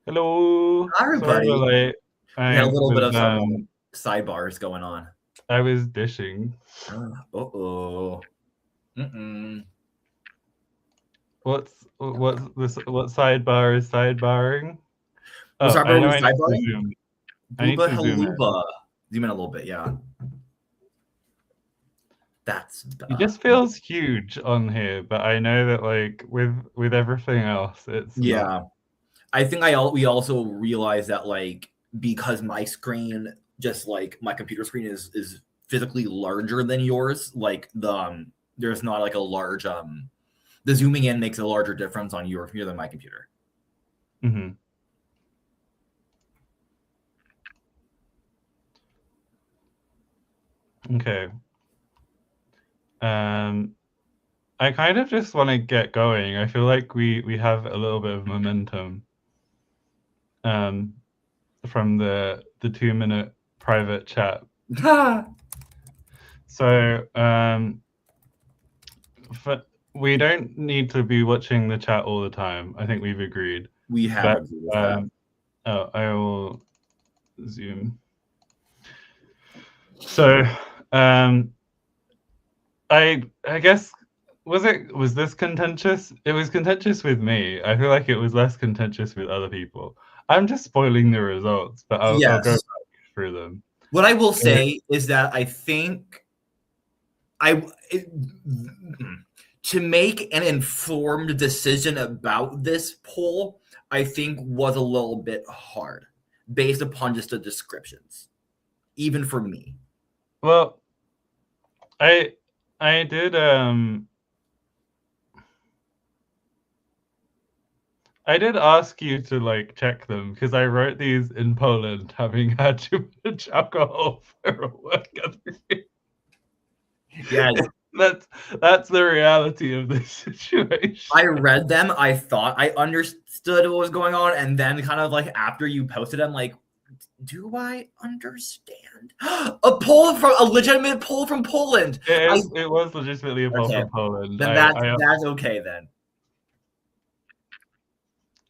Hello. Hi, Sorry we're everybody. late. We had a I little bit was of some sidebars going on. I was dishing. Uh-oh. Mm-mm. What's this? What sidebar is sidebarring? What Oh, I sidebar know was I need to sidebarring? zoom. I need Booba to zoom in. haluba. Zoom in a little bit, yeah. That's It just feels huge on here, but I know that like with everything else, it's not. yeah. I think we also realized that like because my screen, just like my computer screen, is physically larger than yours. Like there's not like a large the zooming in makes a larger difference on your computer than my computer. Mm-hmm. Okay. I kind of just want to get going. I feel like we have a little bit of momentum. Um, from the 2 minute private chat. So we don't need to be watching the chat all the time. I think we've agreed. We have But agreed with that. I will zoom. So I guess was this contentious? It was contentious with me. I feel like it was less contentious with other people. I'm just spoiling the results, but I'll go Yes. back through them. What I will So, say is that I think to make an informed decision about this poll, I think was a little bit hard based upon just the descriptions, even for me. well, I I did I did ask you to like check them because I wrote these in Poland, having had too much alcohol for a work ethic. Yes. That's the reality of this situation. I read them. I thought I understood what was going on, and then kind of like after you posted them, like, do I understand? A legitimate poll from Poland. It was legitimately a poll Okay, from Poland. then that's okay then.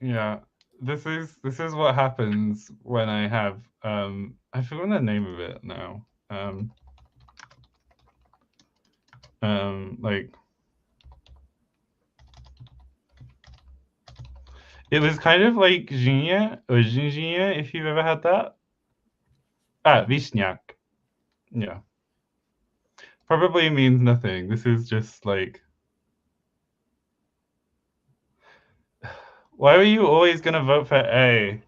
Yeah, this is what happens when I have I forgot the name of it now. Like it was kind of like Żynia or Zinjinia, if you've ever had that. Ah, Vishniak. Yeah. Probably means nothing. This is just like, why were you always gonna vote for A?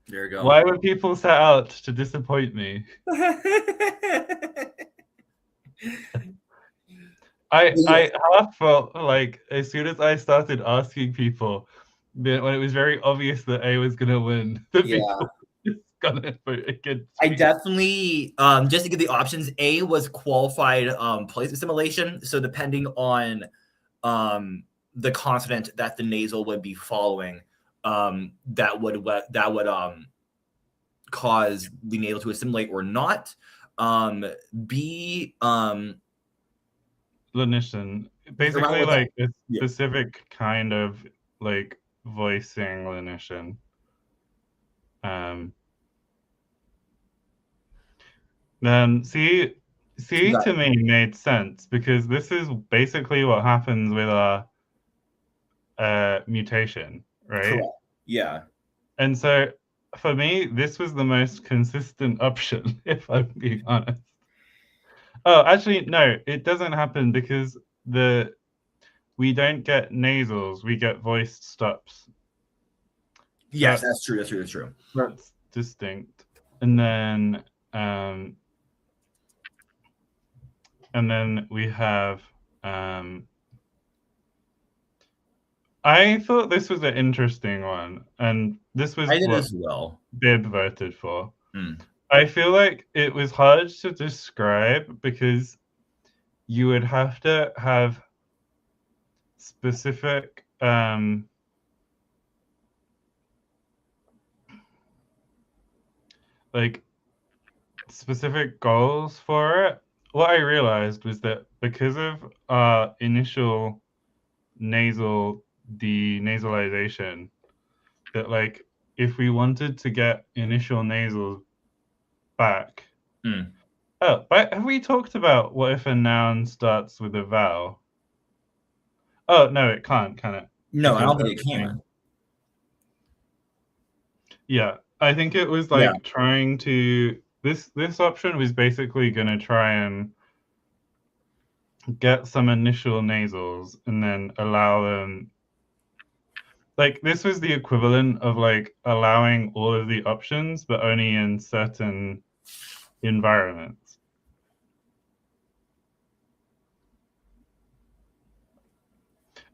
There you go. Why were people set out to disappoint me? I half felt like as soon as I started asking people, when it was very obvious that A was gonna win, the Yeah. people were just gonna vote against I me. definitely just to give the options, A was qualified place assimilation. So depending on the consonant that the nasal would be following, that would cause the nasal to assimilate or not. B Lenition, around basically with that. like a Yeah. specific kind of like voicing lenition. Um, then C Got to me made sense because this is basically what happens with our mutation, right? correct. Yeah. And so for me, this was the most consistent option, if I'm being honest. Oh, actually, no, it doesn't happen because the we don't get nasals, we get voiced stops. Yes, That's that's true. That's true. That's true. that's distinct. And then um we have I thought this was an interesting one, and this was I did what as well. Bib voted for. Mm. I feel like it was hard to describe because you would have to have specific like specific goals for it. What I realized was that because of our initial nasal denasalization. That like if we wanted to get initial nasals back. Oh, but have we talked about what if a noun starts with a vowel? Oh no, it can't, can it? No, I Because don't think it can. Yeah, I think it was like trying to this option was basically going to try and get some initial nasals and then allow them. Like this was the equivalent of like allowing all of the options, but only in certain environments.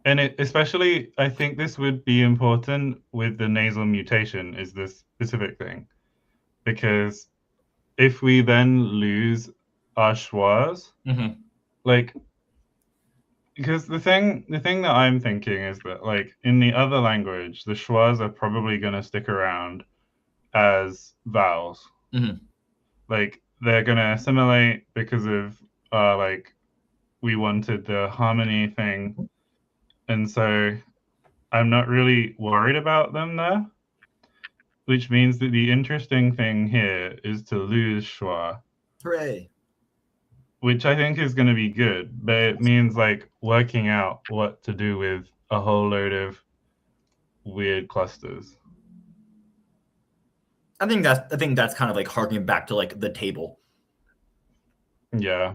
And it especially, I think this would be important with the nasal mutation is this specific thing, because if we then lose our schwas, like, because the thing that I'm thinking is that like in the other language, the schwas are probably going to stick around as vowels. Like they're going to assimilate because of like we wanted the harmony thing, and so I'm not really worried about them there. Which means that the interesting thing here is to lose schwa. Hooray! Which I think is going to be good, but it means like working out what to do with a whole load of weird clusters. I think that's kind of like harkening back to like the table. Yeah.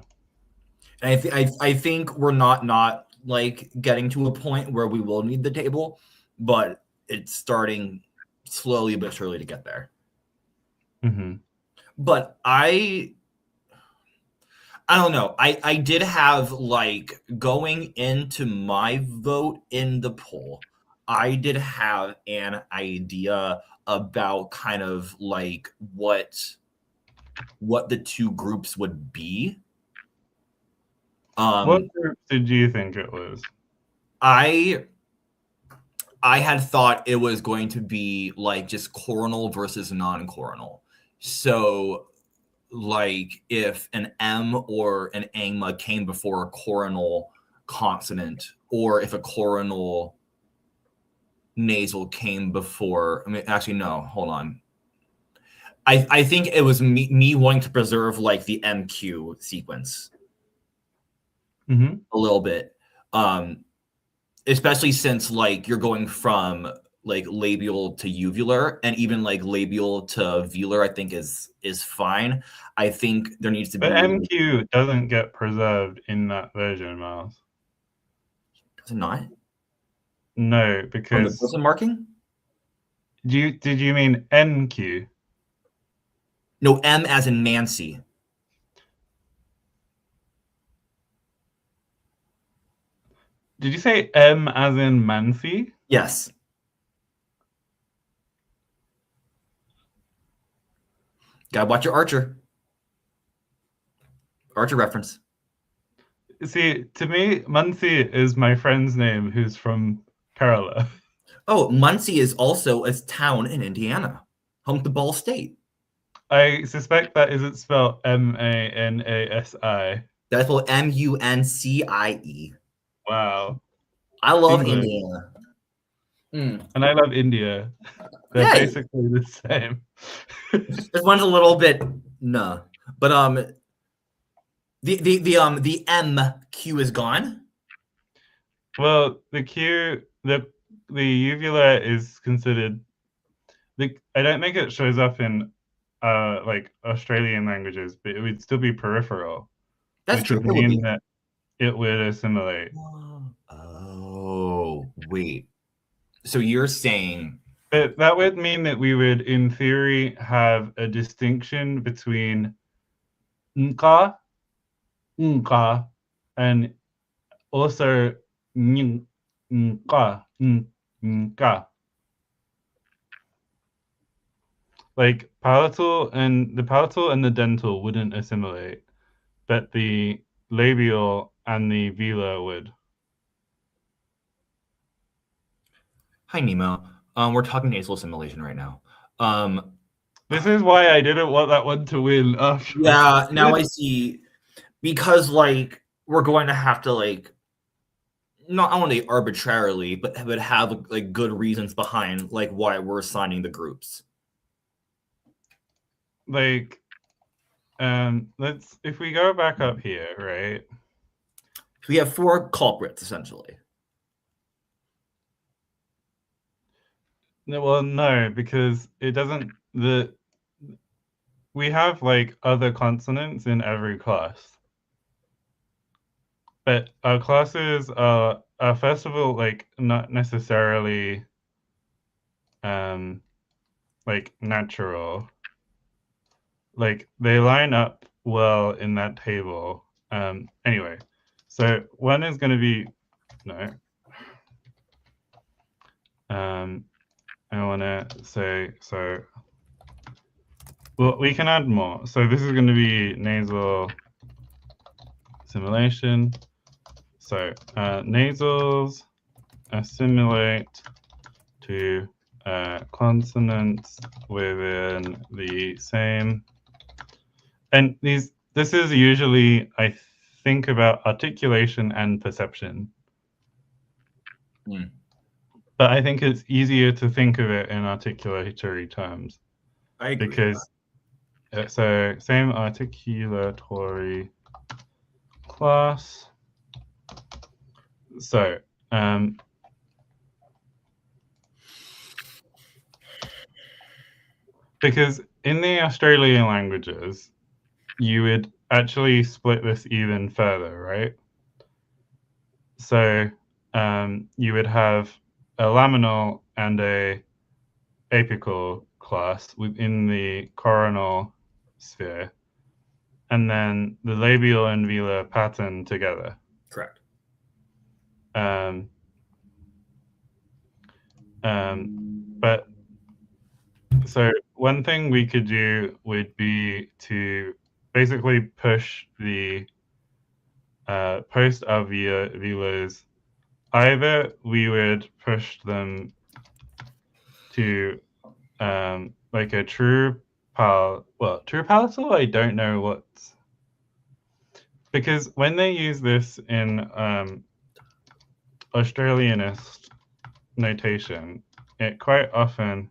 And I think we're not like getting to a point where we will need the table, but it's starting slowly but surely to get there. But I don't know. I did have like going into my vote in the poll, I did have an idea about kind of like what the two groups would be. What group did you think it was? I had thought it was going to be like just coronal versus non-coronal. So like if an M or an angma came before a coronal consonant, or if a coronal nasal came before, I mean, actually, no, hold on. I think it was me wanting to preserve like the MQ sequence a little bit. Especially since like you're going from like labial to uvular, and even like labial to velar, I think is fine. I think there needs to be. But MQ doesn't get preserved in that version, Miles. Does it not? No, because from the person marking. Did you mean NQ? No, M as in Nancy. Did you say M as in Mancy? Yes. Gotta watch your Archer. Archer reference. See, to me, Muncie is my friend's name who's from Kerala. Oh, Muncie is also a town in Indiana, home to Ball State. I suspect that isn't spelled M-A-N-A-S-I. That's spelled M-U-N-C-I-E. Wow. I love Indiana. And I love India. They're basically the same. This one's a little bit nah. But the MQ is gone. Well, the uvula is considered I don't think it shows up in like Australian languages, but it would still be peripheral. That's which true. would mean that it would assimilate. Oh, wait. So you're saying But that would mean that we would, in theory, have a distinction between nka, and also nka. Like palatal and the dental wouldn't assimilate, but the labial and the velar would. Hi, Nemo. We're talking nasal assimilation right now. This is why I didn't want that one to win. Yeah, now I see. Because like we're going to have to like not I want to say arbitrarily, but have like good reasons behind like why we're assigning the groups. Like, if we go back up here, right? So we have 4 culprits essentially. No, well, no, because it doesn't. We have like other consonants in every class, but our classes are first of all like not necessarily like natural. Like they line up well in that table. Anyway, so one is going to be no. I want to say so. Well, we can add more. So this is going to be nasal assimilation. So nasals assimilate to consonants within the same. And this is usually, I think, about articulation and perception. But I think it's easier to think of it in articulatory terms. I agree. Because so same articulatory class. So because in the Australian languages, you would actually split this even further, right? So you would have a laminal and a apical class within the coronal sphere, and then the labial and velar pattern together. Correct. But so one thing we could do would be to basically push the post-alveolars. Either we would push them to like a true palatal, I don't know what's, because when they use this in Australianist notation, it quite often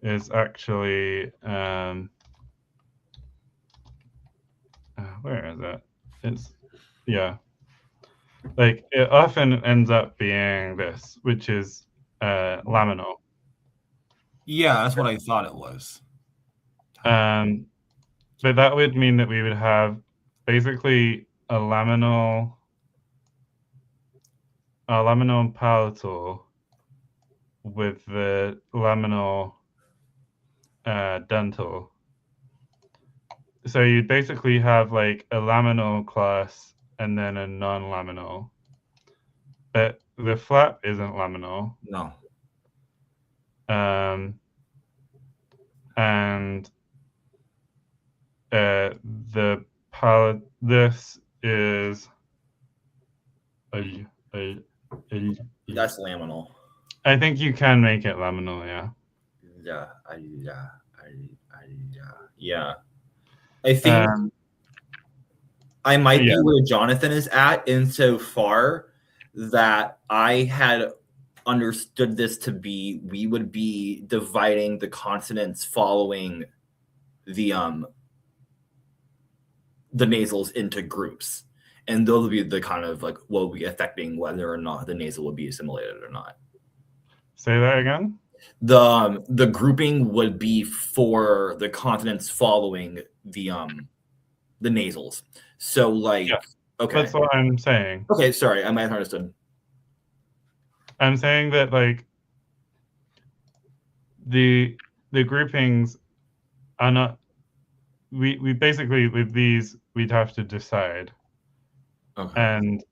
is actually where is it? It's like it often ends up being this, which is laminal. Yeah, that's what I thought it was. But that would mean that we would have basically a laminal palatal with the laminal dental. So you'd basically have like a laminal class and then a non-laminal. But the flap isn't laminal. No. And the palate, this is That's laminal. I think you can make it laminal, yeah. Yeah. I think I might be where Jonathan is at insofar that I had understood this to be we would be dividing the consonants following the nasals into groups, and those would be the kind of like what would be affecting whether or not the nasal would be assimilated or not. Say that again. The grouping would be for the consonants following the nasals. So like, okay, that's what I'm saying. Okay, sorry, I might have understood. I'm saying that like the groupings are not. We basically with these we'd have to decide, and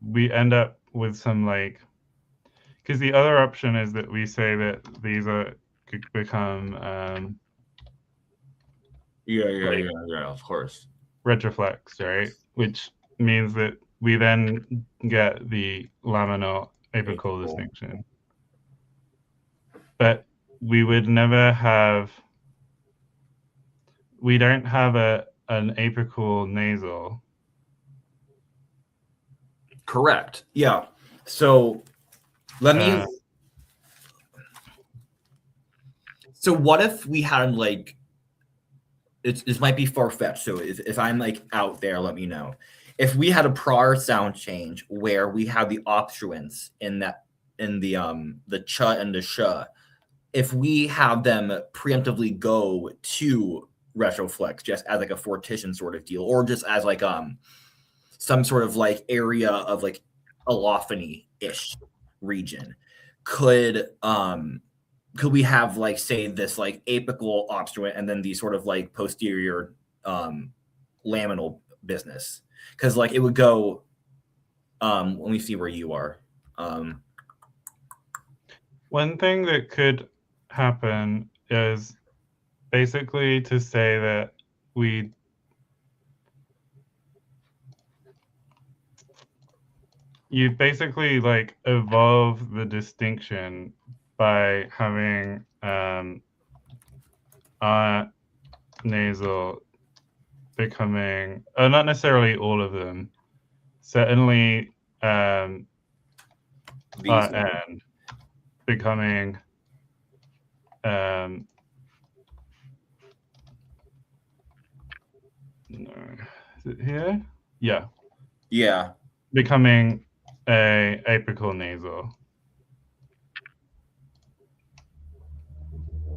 we end up with some like, because the other option is that we say that these could become of course, retroflex, right? Which means that we then get the laminal apical distinction. But we would never have, we don't have an apical nasal. Correct. Yeah. So let me. So what if we had like? This might be far fetched. So if I'm like out there, let me know. If we had a prior sound change where we have the obstruents in the ch and the sh, if we have them preemptively go to retroflex just as like a fortition sort of deal, or just as like some sort of like area of like allophony-ish region, could we have like say this like apical obstruent and then the sort of like posterior laminal business? Because like it would go let me see where you are. One thing that could happen is basically to say that you basically like evolve the distinction by having nasal becoming not necessarily all of them, certainly and becoming no, is it here? Yeah, becoming a apical nasal.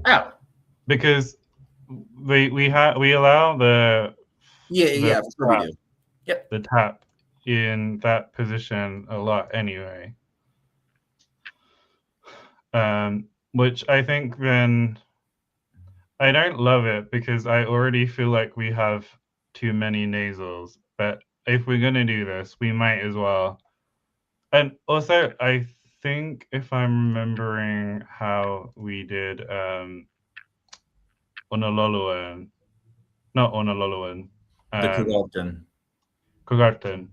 Ow. Because we allow the we do. Yep. The tap in that position a lot anyway. Which I think then I don't love it because I already feel like we have too many nasals. But if we're gonna do this, we might as well. And also, I think if I'm remembering how we did Honoluluan, not Honoluluan, the Kogarten.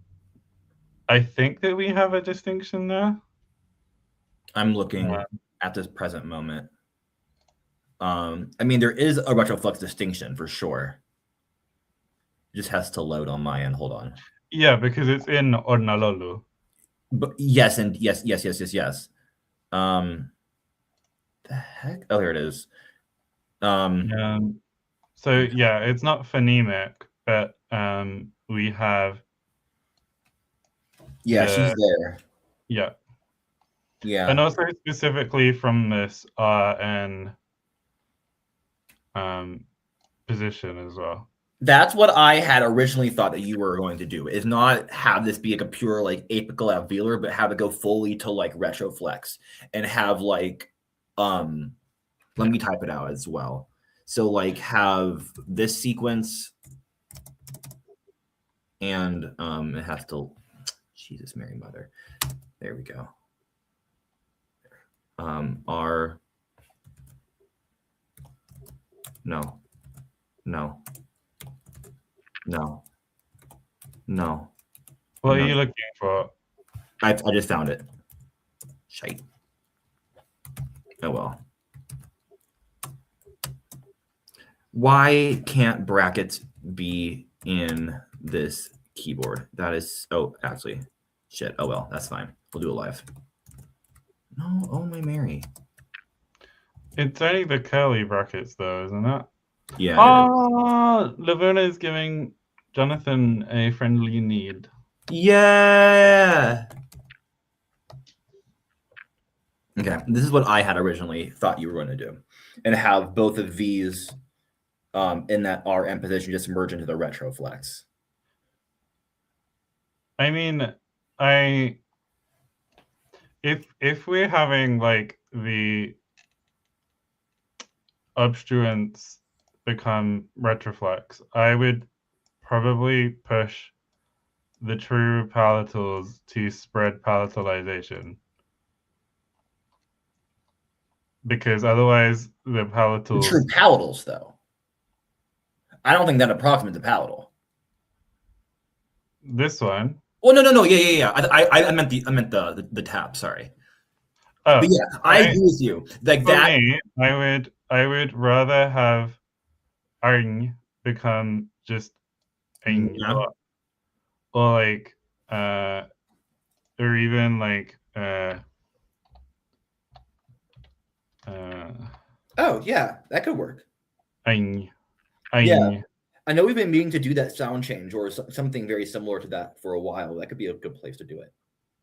I think that we have a distinction there. I'm looking at this present moment. I mean, there is a retroflex distinction for sure. It just has to load on my end. Hold on. Yeah, because it's in Honolulu. But yes, and yes. The heck? Oh, here it is. So yeah, it's not phonemic, but we have. Yeah, she's there. Yeah. Yeah. And also specifically from this RN position as well. That's what I had originally thought that you were going to do, is not have this be like a pure like apical alveolar, but have it go fully to like retroflex and have like let me type it out as well. So like have this sequence and it has to, Jesus Mary Mother. There we go. R no. What are you looking for? I just found it. Shite. Oh well. Why can't brackets be in this keyboard? That is, oh, actually, shit. Oh well, that's fine. We'll do it live. No, oh my Mary. It's only the curly brackets though, isn't it? Yeah. Oh, Lavona is giving Jonathan a friendly need. Yeah. Okay, this is what I had originally thought you were going to do, and have both of these in that RM position just merge into the retroflex. I mean, if we're having like the obstruents become retroflex, I would probably push the true palatals to spread palatalization. Because otherwise the palatals... The true palatals, though. I don't think that approximates the palatal. This one? Well, no. Yeah. I meant the tab. Sorry. Oh, but yeah, I agree with you. Like for that. Me, I would rather have Arng become just Arng, or like or even like Oh yeah, that could work. Ein. Yeah. I know we've been meaning to do that sound change or something very similar to that for a while. That could be a good place to do it.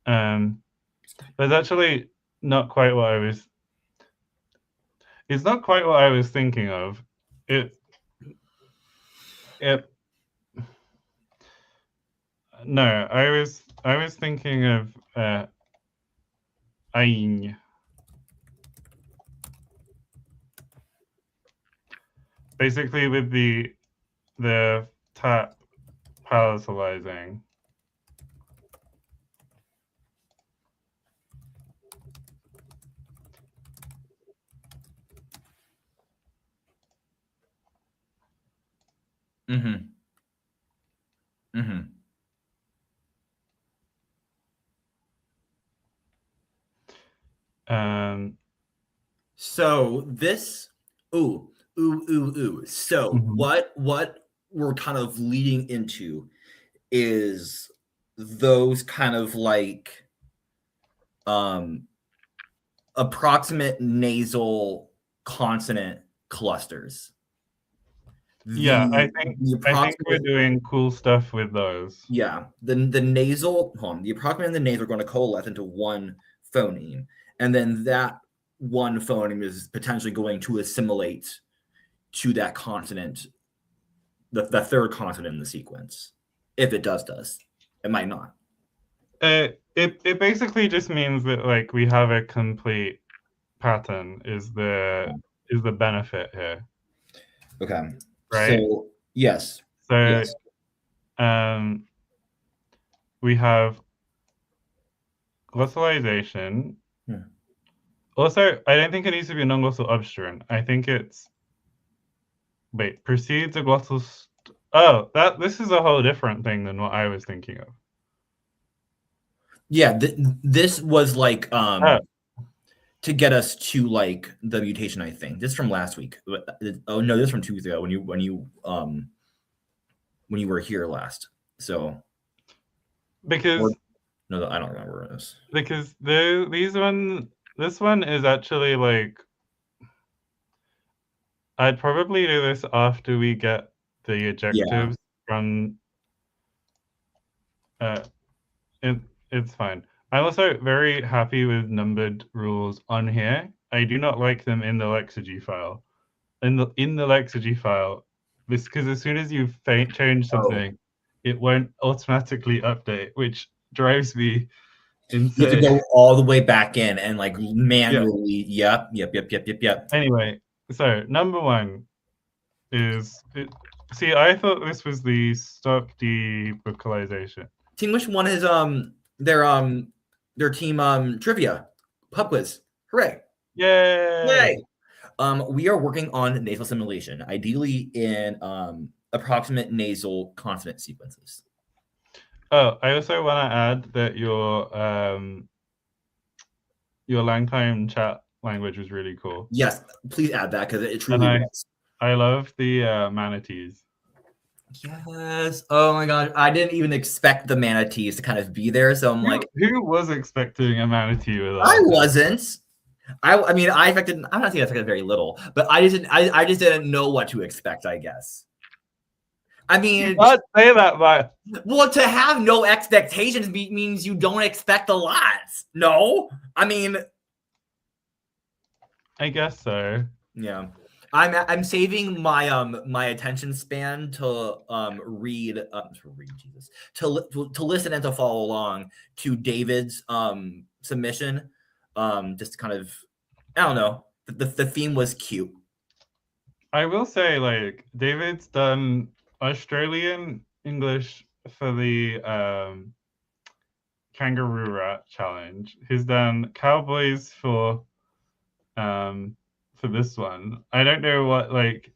But it's actually not quite what I was. It's not quite what I was thinking of. No, I was thinking of ein. Basically, with the tap palatalizing. Mm-hmm. Mm-hmm. So this So what we're kind of leading into is those kind of like approximate nasal consonant clusters. I think we're doing cool stuff with those. Yeah, the nasal, the approximate and the nasal are going to coalesce into one phoneme, and then that one phoneme is potentially going to assimilate to that consonant, the third consonant in the sequence. If it does, it might not. It basically just means that like we have a complete pattern is the benefit here. Okay. Right. So yes. So yes. We have glossalization. Also, I don't think it needs to be a non-glossal obstruent. I think it's precedes a glossal. This is a whole different thing than what I was thinking of. Yeah, this was like to get us to like the mutation. I think this is from last week. Oh no, this is from 2 weeks ago when you were here last. So because no, I don't remember this. Because this one is actually like I'd probably do this after we get the ejectives from. It's fine. I'm also very happy with numbered rules on here. I do not like them in the lexigy file. In the lexigy file, because as soon as you change something, it won't automatically update, which drives me insane. You have to go all the way back in and like manually. Yep. Anyway, so number one is see, I thought this was the stock debocalization. Team which one is their team trivia pub quiz. Hooray! Yay! We are working on nasal assimilation, ideally in approximate nasal consonant sequences. Oh, I also want to add that your Langtime chat language was really cool. Yes, please add that because it truly was. I love the manatees. Yes. Oh my gosh. I didn't even expect the manatees to kind of be there. So I'm like, who was expecting a manatee with us? I wasn't. I mean, I'm not saying I expected very little, but I just didn't know what to expect, I guess. I mean, you can't say that, but well, to have no expectations means you don't expect a lot. No, I mean, I guess so. Yeah, I'm saving my my attention span to read Jesus to listen and to follow along to David's submission. Just kind of, I don't know. The theme was cute. I will say, like, David's done Australian English for the Kangaroo Rat Challenge. He's done Cowboys for this one. I don't know what like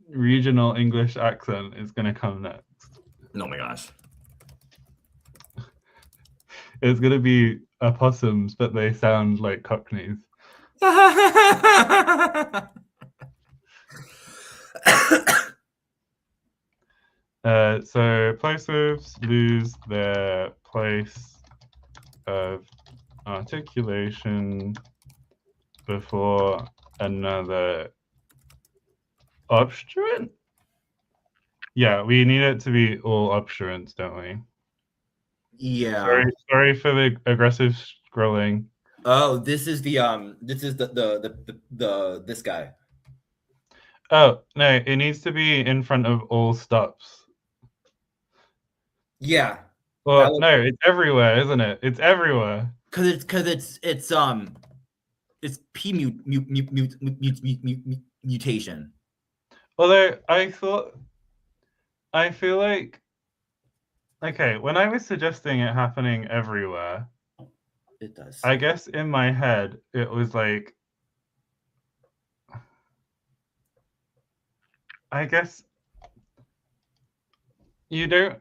regional English accent is going to come next. Oh my gosh. It's going to be opossums, but they sound like cockneys. So plosives lose their place of articulation before another obstruent? Yeah, we need it to be all obstruents, don't we? Yeah. Sorry for the aggressive scrolling. Oh, this is the this guy. Oh, no, it needs to be in front of all stops. Yeah. Well, no, it's everywhere, isn't it? It's everywhere. Because it's p mutation. Although I feel like, okay, when I was suggesting it happening everywhere, It does. I guess in my head it was like, I guess you don't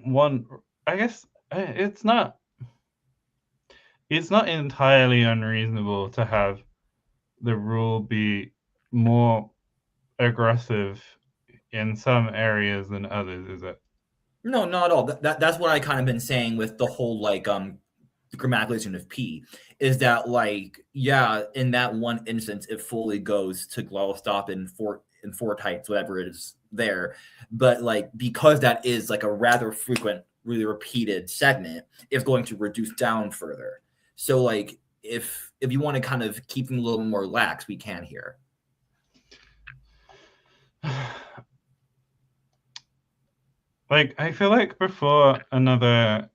want. I guess it's not entirely unreasonable to have the rule be more aggressive in some areas than others, is it? No, not at all. That's what I kind of been saying with the whole like the grammaticalization of P is that like yeah, in that one instance it fully goes to glottal stop in four tights, whatever it is there. But like because that is like a rather frequent, really repeated segment, it's going to reduce down further. So like if you want to kind of keep them a little more lax, we can here. Like I feel like before another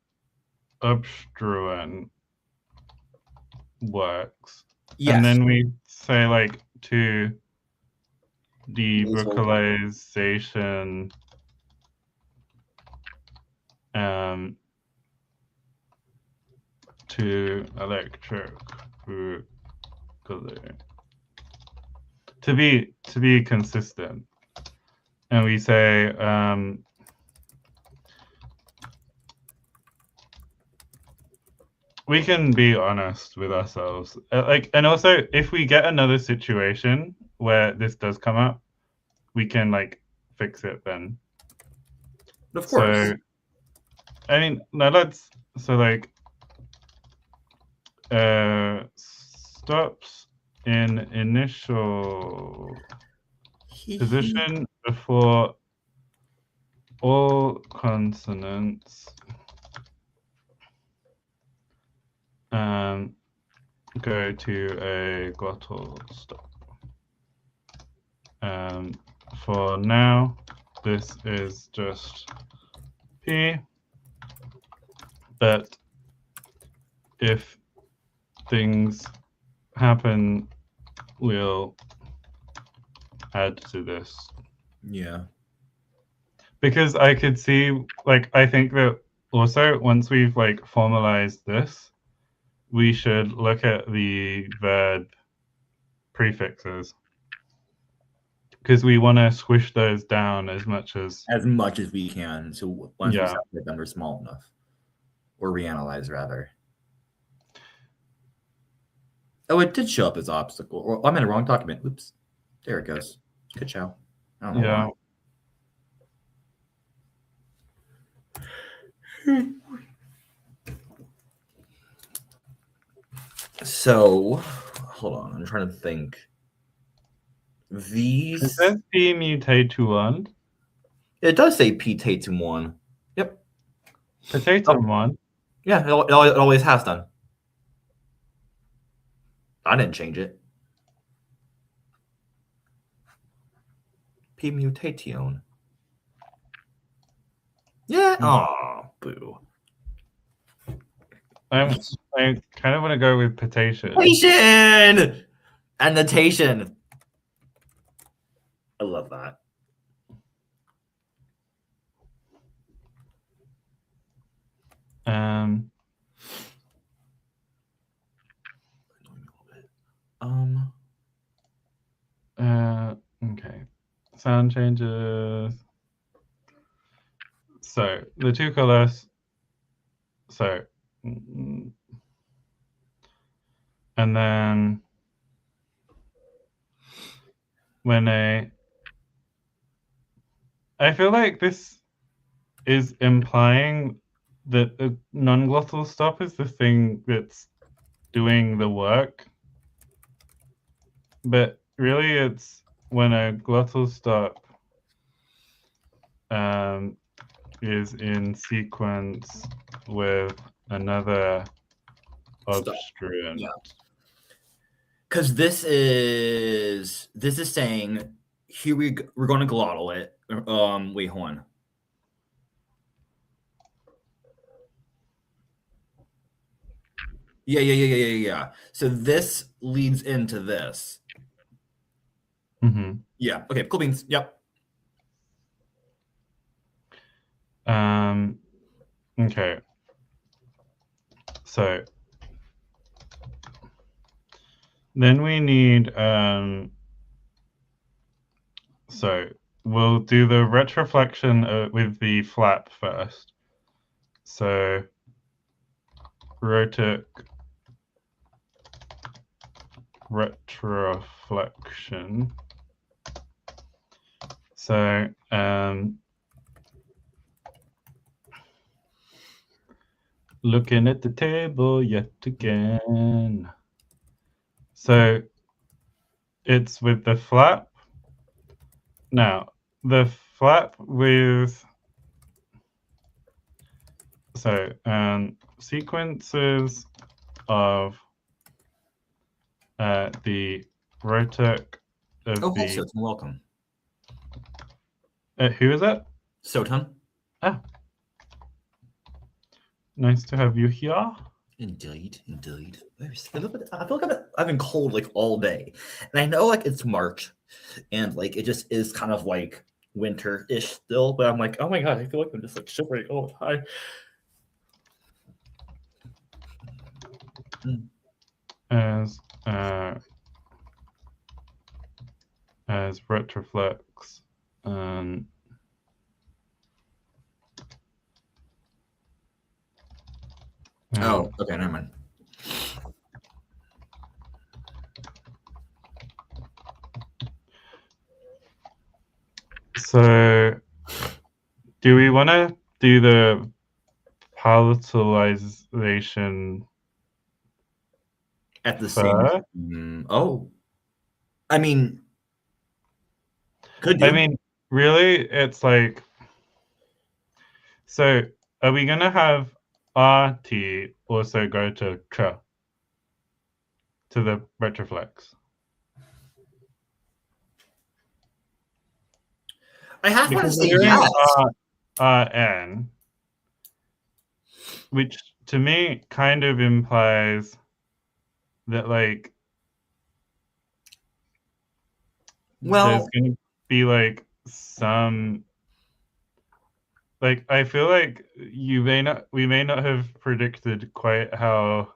obstruent works, Yes. and then we say like to devocalization to electric to be consistent, and we say we can be honest with ourselves, like, and also if we get another situation where this does come up, we can like fix it then. Of course. So I mean, now let's like stops in initial position before all consonants go to a glottal stop. For now, this is just P, but if things happen, we'll add to this. Yeah. Because I could see, like, I think that also once we've like formalized this, we should look at the verb prefixes, because we want to squish those down as much as we can. So once we separate them, they're small enough, or reanalyze rather. Oh, it did show up as obstacle. Or I'm in the wrong document. Oops. There it goes. Good show. I don't know why. So, hold on. I'm trying to think. These. It says P mutate to 1. It does say P mutate to 1. Yep. Potato 1. Yeah, it always has done. I didn't change it. P mutation. Yeah. Oh, boo. I kind of want to go with potation. Annotation. I love that. Okay. Sound changes. So the two colors. So, and then when I feel like this is implying that a non-glottal stop is the thing that's doing the work, but really it's when a glottal stop is in sequence with another obstruent. Yeah. Because this is saying here we're going to glottal it. Wait, hold on. Yeah. So this leads into this. Mm-hmm. Yeah. Okay. Cool beans. Yep. Okay. So then we need so we'll do the retroflexion with the flap first. So rotic retroflexion. So looking at the table yet again. So it's with the flap. Now the flap with sequences of the rotic of Oh, the. hi, Sotan. Welcome. Who is that? Sotan. Ah, nice to have you here. Indeed. I feel like I've been cold like all day, and I know like it's March, and like it just is kind of like winter-ish still. But I'm like, oh my god, I feel like I'm just like shivering all the time. As retroflex. Oh, okay, never mind. So, do we want to do the palatalization At the first? same. Oh, I mean, could do. I mean, really, it's like. So, are we gonna have RT also go to the retroflex? I have to Because say we're doing yes. RN, which to me kind of implies that like there's going to be like some like I feel like we may not have predicted quite how.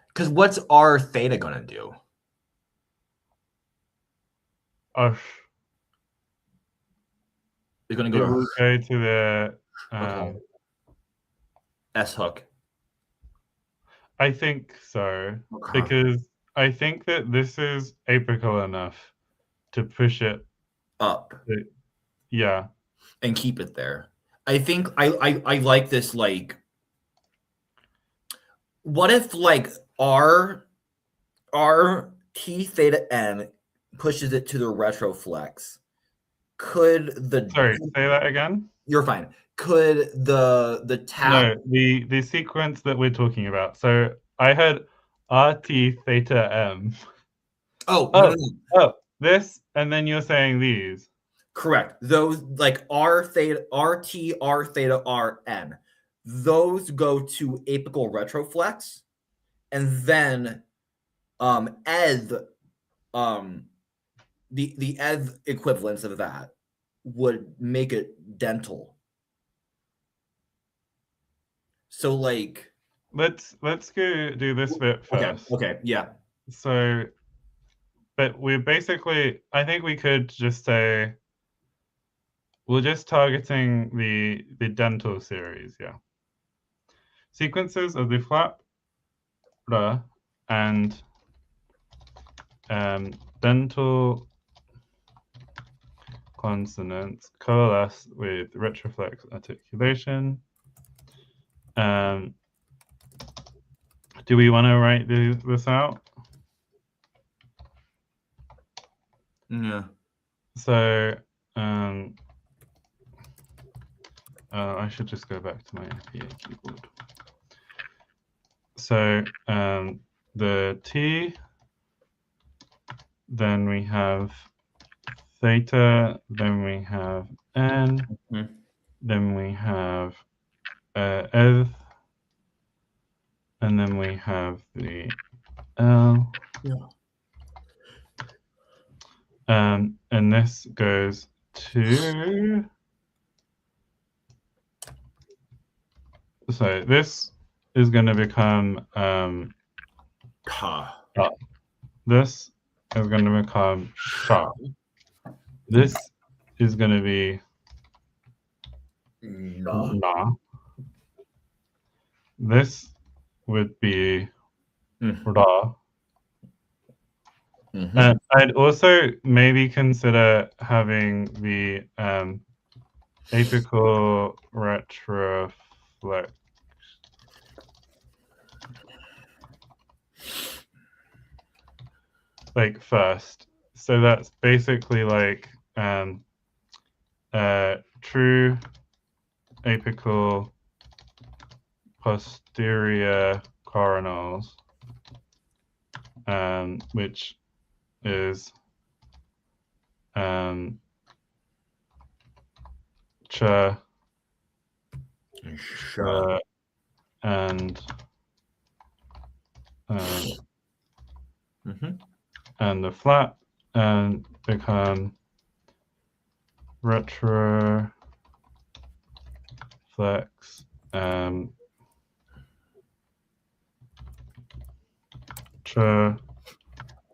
Because what's R theta gonna do? It's It's gonna it will go to the okay. S hook. I think so, Okay. because I think that this is apical enough to push it Up. Yeah. And keep it there. I think I like this like what if like R T theta N pushes it to the retroflex? Could the Sorry, say that again? You're fine. Could the tap No, the sequence that we're talking about. So I had RT theta M. No. This, and then you're saying these. Correct. Those like R theta RT R theta R N. Those go to apical retroflex, and then ETH the ETH equivalence of that would make it dental. So like Let's go do this bit first. Okay, yeah. So, but we're basically, I think we could just say we're just targeting the dental series, yeah. Sequences of the flap and dental consonants coalesce with retroflex articulation. Do we want to write this out? Yeah. So I should just go back to my FPA keyboard. So the T, then we have theta, then we have N, then we have Eth, and then we have the L. Yeah. And this goes to, so this is going to become this is going to become sha. This is going to be na. This would be ra. And I'd also maybe consider having the apical retroflex. Like first. So that's basically like true apical posterior coronals, which is cha, and and the flap become retroflex cha,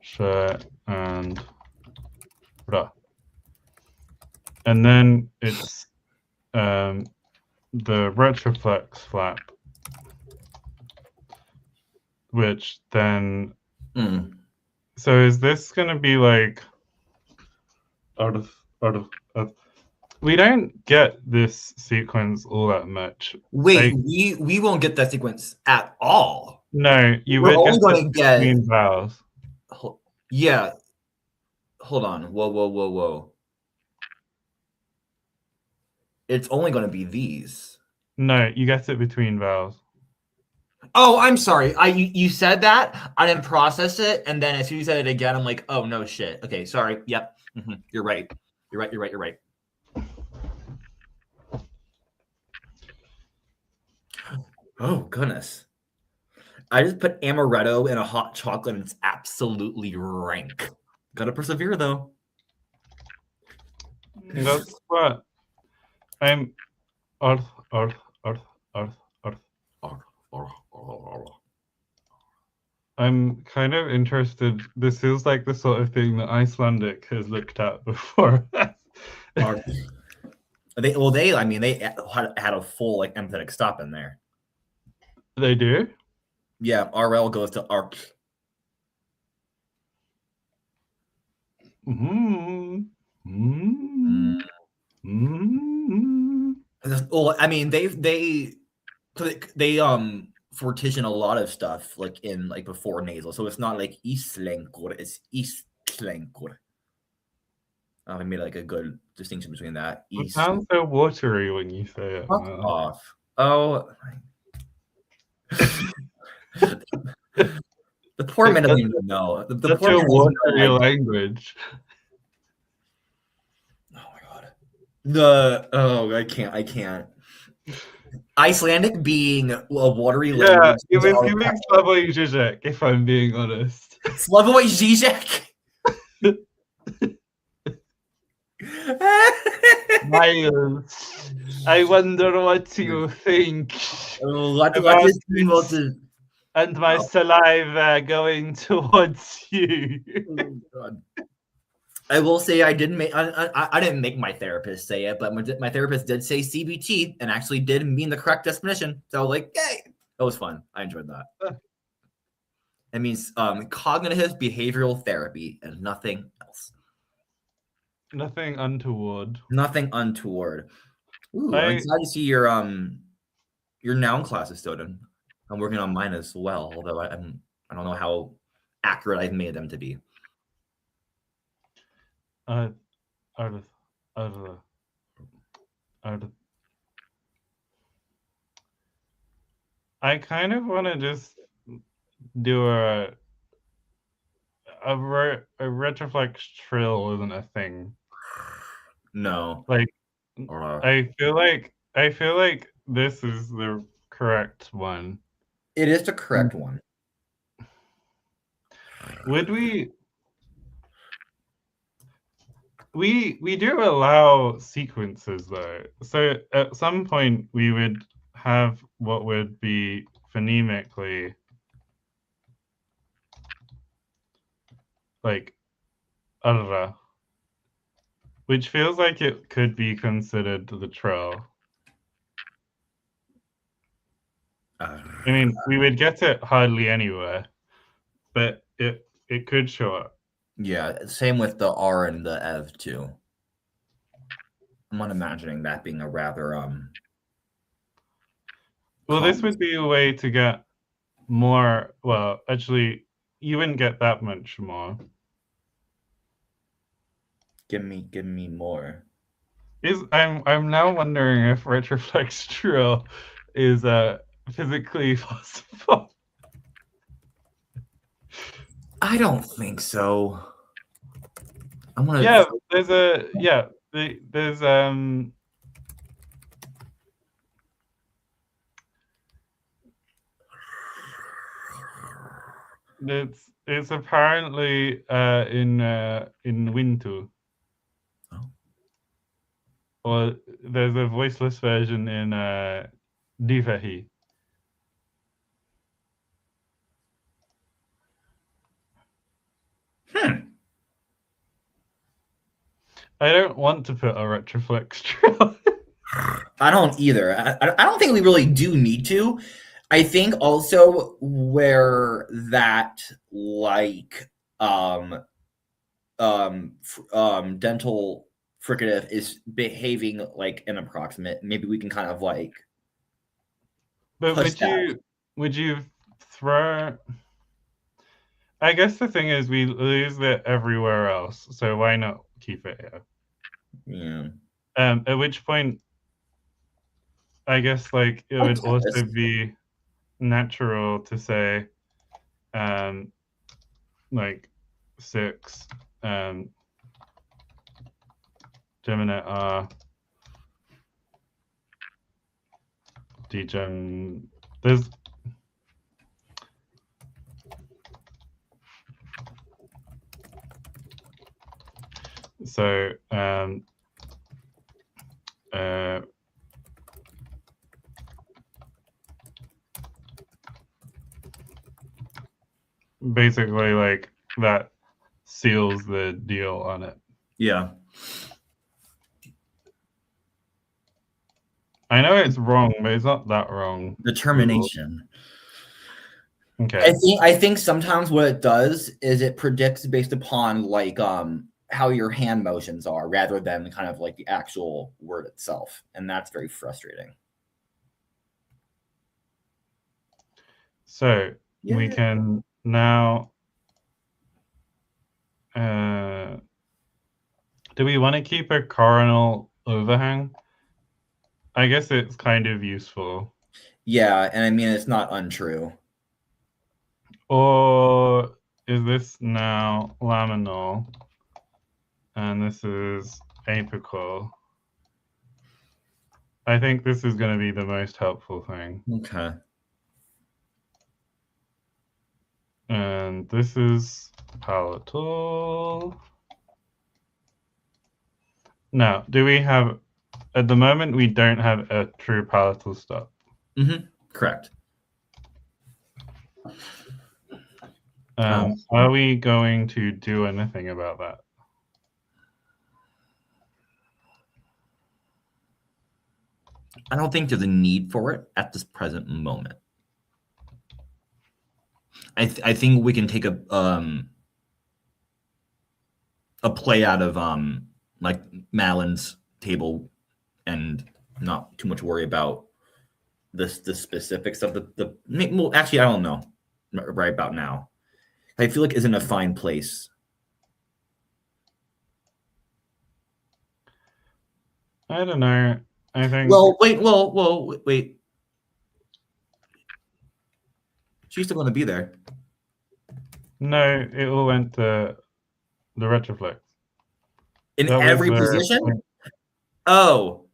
sha, and ra. And then it's the retroflex flap, which then so is this going to be like out of we don't get this sequence all that much. Wait, like, we won't get that sequence at all. No, you We're would only going to get between vowels. Yeah. Hold on. Whoa. It's only going to be these. No, you get it between vowels. Oh, I'm sorry. You said that. I didn't process it, and then as soon as you said it again, I'm like, oh no shit. Okay, sorry. Yep. You're right. You're right. Oh goodness. I just put amaretto in a hot chocolate and it's absolutely rank. Gotta persevere though. That's what I'm I'm kind of interested. This feels like the sort of thing that Icelandic has looked at before. They had a full like empathetic stop in there. They do? Yeah, RL goes to ARC. Well, I mean, they fortition a lot of stuff like in like before nasal, so it's not like Íslenskur, it's Íslenskur. I made like a good distinction between that. It sounds so watery when you say it. Fuck off. Oh. The poor man doesn't even know. The poor man watery language. Oh my god. I can't. Icelandic being a watery language. Yeah, it was giving Slavoj Žižek, if I'm being honest. Slavoj Žižek. Miles, I wonder what you think. And my saliva going towards you. Oh, God. I will say I didn't make my therapist say it, but my therapist did say CBT and actually did mean the correct definition. So like, hey, that was fun. I enjoyed that. It means cognitive behavioral therapy and nothing else. Nothing untoward. Nothing untoward. Ooh, I'm I glad to see your noun classes, Stoden. I'm working on mine as well, although I don't know how accurate I've made them to be. out of out of I kind of want to just do a retroflex trill isn't a thing. No. Like I feel like this is the correct one. It is the correct one. Would we do allow sequences though. So at some point we would have what would be phonemically like arra, which feels like it could be considered the trill. I mean, we would get it hardly anywhere, but it could show up. Yeah, same with the R and the Ev too. I'm not imagining that being a rather Well, this would be a way to get more. Well, actually, you wouldn't get that much more. Give me more. I'm now wondering if retroflex trill is physically possible. I don't think so. I'm gonna. Yeah, there's it's apparently in Wintu. Oh. Or there's a voiceless version in Divahi. I don't want to put a retroflex trill. I don't either. I don't think we really do need to. I think also where that like dental fricative is behaving like an approximate, maybe we can kind of like. But would you throw? I guess the thing is we lose it everywhere else, so why not keep it here? Yeah. At which point, I guess like it would also be natural to say, like 6, Gemini R, degen. There's so basically like that seals the deal on it. Yeah. I know it's wrong, but it's not that wrong. Determination. Okay. I think sometimes what it does is it predicts based upon like how your hand motions are rather than kind of like the actual word itself, and that's very frustrating. So we can now do we want to keep a coronal overhang? I guess it's kind of useful. Yeah, and I mean it's not untrue. Or is this now laminal? And this is apical. I think this is going to be the most helpful thing. Okay. And this is palatal. Now, do we have, at the moment, we don't have a true palatal stop. Mm-hmm. Correct. Are we going to do anything about that? I don't think there's a need for it at this present moment. I think we can take a play out of like Madeline's table and not too much worry about the specifics of the well, actually, I don't know right about now. I feel like it's in a fine place. I don't know. I think. Well, wait. She's still going to be there. No, it all went to the retroflex. In That was every position? Oh,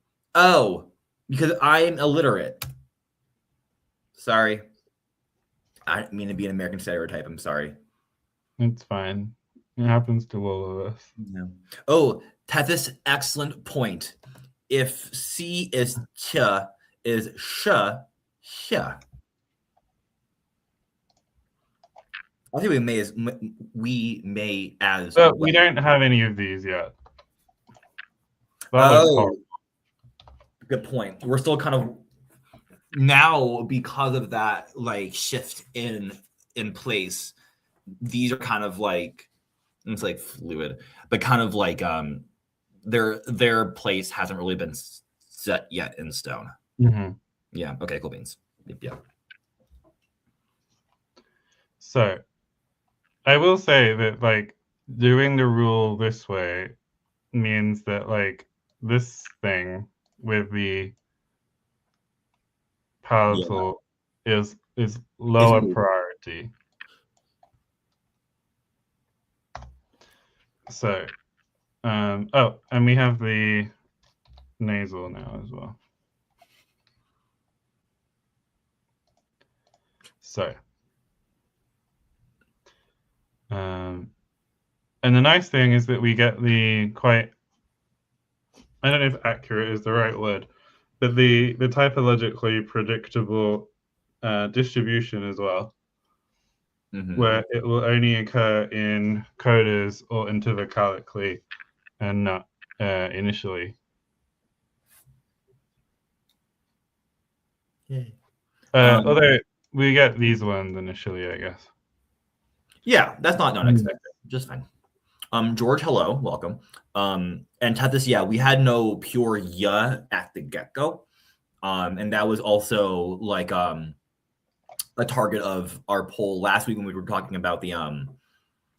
because I'm illiterate. Sorry. I didn't mean to be an American stereotype. I'm sorry. It's fine. It happens to all of us. No. Oh, Tethys, excellent point. If C is ch, is sh, sh. I think we may as But well. we don't have any of these yet. Good point. We're still kind of now, because of that like shift in place, these are kind of like, it's like fluid, but kind of like their place hasn't really been set yet in stone. Mm-hmm. Yeah. Okay. Cool beans. Yeah. So I will say that like doing the rule this way means that like this thing with the palatal is lower priority. So oh, and we have the nasal now as well. So and the nice thing is that we get the quite, I don't know if accurate is the right word, but the typologically predictable distribution as well, where it will only occur in coders or intervocalically and not initially. Although we get these ones initially, I guess. Yeah, that's not unexpected. Just fine. George, hello, welcome. And Tethys, yeah, we had no pure ya at the get-go. And that was also like a target of our poll last week when we were talking about the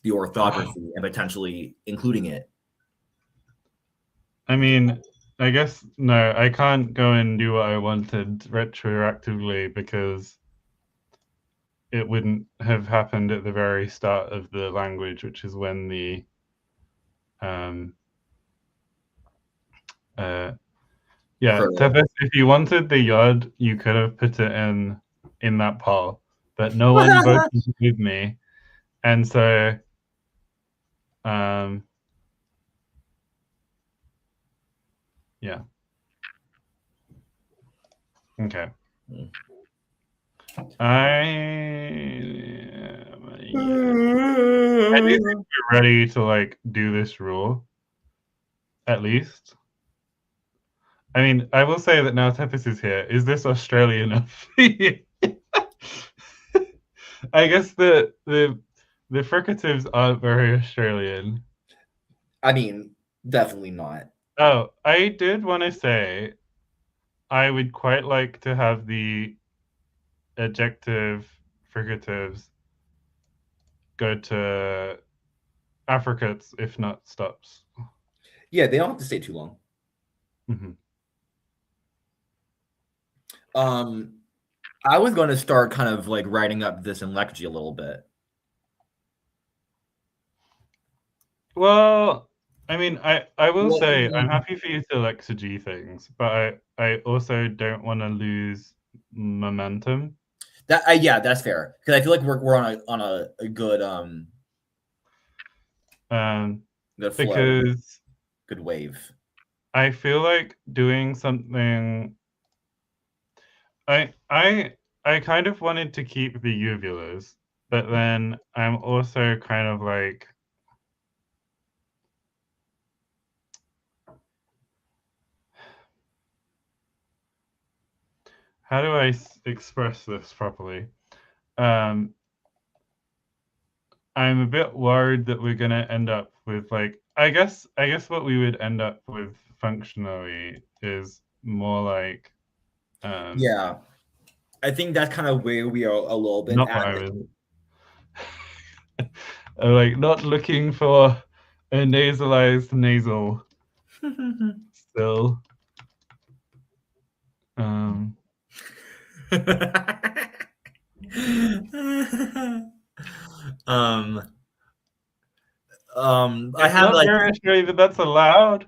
orthography and potentially including it. I mean, I guess no, I can't go and do what I wanted retroactively because it wouldn't have happened at the very start of the language, which is when the Tethys, if you wanted the yod, you could have put it in that poll, but no one voted with me, and so yeah. Okay. I do think we're ready to like do this rule, at least. I mean, I will say that now Tethys is here. Is this Australian enough? I guess the fricatives aren't very Australian. I mean, definitely not. Oh, I did want to say I would quite like to have the adjective fricatives go to affricates, if not stops. Yeah, they don't have to stay too long. Mm-hmm. I was going to start kind of like writing up this in Lecgy a little bit. Well, I mean, I will say I'm happy for you to lexigi things, but I also don't want to lose momentum. That yeah, that's fair, because I feel like we're on a good good flow, because good wave. I feel like doing something. I kind of wanted to keep the uvulars, but then I'm also kind of like, how do I express this properly? I'm a bit worried that we're gonna end up with like I guess what we would end up with functionally is more like Yeah, I think that's kind of where we are a little bit not at. what I was like not looking for a nasalized nasal still. um, I It's have not like very sure that that's allowed.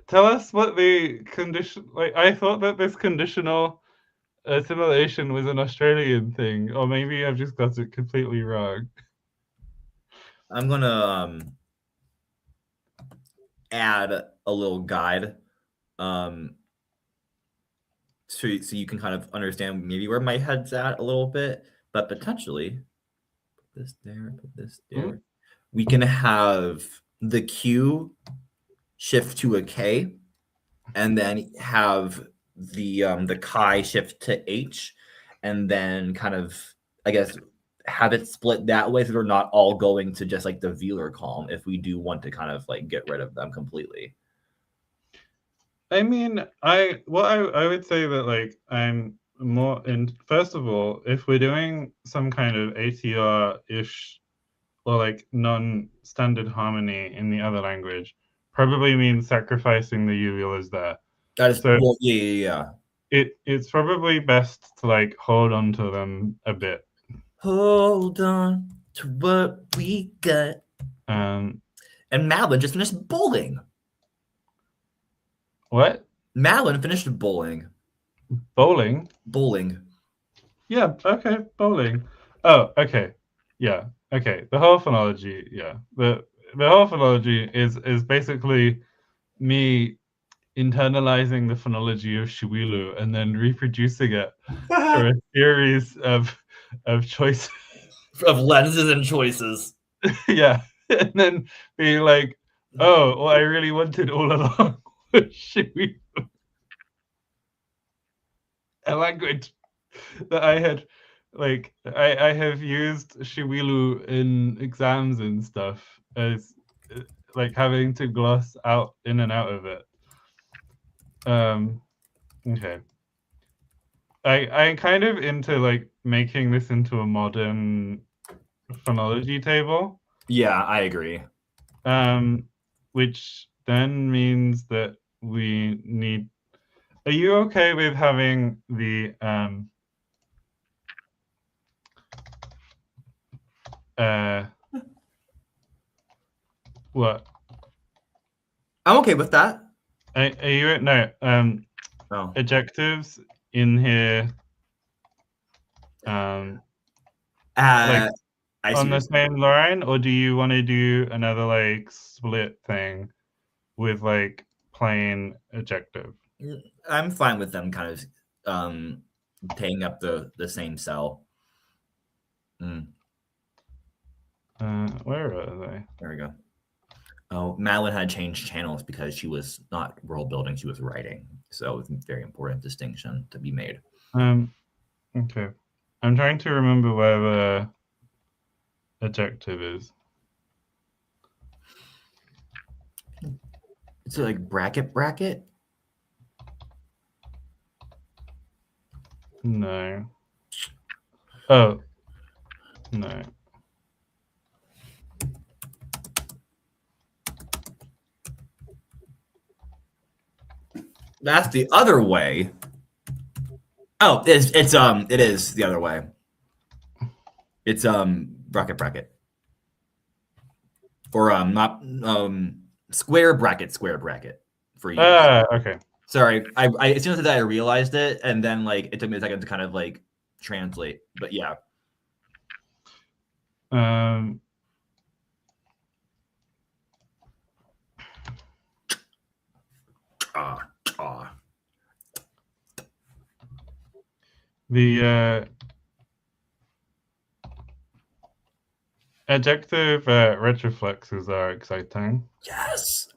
Tell us what the condition. Like, I thought that this conditional assimilation was an Australian thing, or maybe I've just got it completely wrong. I'm gonna add a little guide, so you can kind of understand maybe where my head's at a little bit, but potentially put this there, put this there. We can have the Q shift to a K, and then have the chi shift to H, and then kind of, I guess, have it split that way so they're not all going to just like the velar column if we do want to kind of like get rid of them completely. I mean, I would say that like I'm more in. First of all, if we're doing some kind of ATR-ish or like non-standard harmony in the other language, probably means sacrificing the uvulars there. That is, So well, yeah. It's probably best to like hold on to them a bit. Hold on to what we got. And Madeline just finished bowling. What? Madeline finished bowling. Bowling? Bowling. Yeah, okay, bowling. Oh, okay. Yeah. Okay. The whole phonology, yeah. The whole phonology is basically me internalizing the phonology of Shiwilu and then reproducing it through a series of choices. Of lenses and choices. Yeah. And then being like, oh, what I really wanted all along was Shiwilu. A language that I had, like, I have used Shiwilu in exams and stuff as like having to gloss out in and out of it. Okay. I'm kind of into like making this into a modern phonology table. Yeah, I agree. Which then means that we need. Are you okay with having the what? I'm okay with that. Are you no adjectives in here? Like I on the same line, or do you want to do another like split thing with like plain adjective? I'm fine with them kind of taking up the same cell. Where are they? There we go. Oh, Madeline had changed channels because she was not world building; she was writing. So it's a very important distinction to be made. Okay. I'm trying to remember where the adjective is. It's like bracket. No. Oh. No. That's the other way. Oh, it is the other way. It's bracket. Or not square bracket for you. Okay. Sorry, I as soon as I realized it, and then like it took me a second to kind of like translate. But yeah. The adjective retroflexes are exciting. Yes.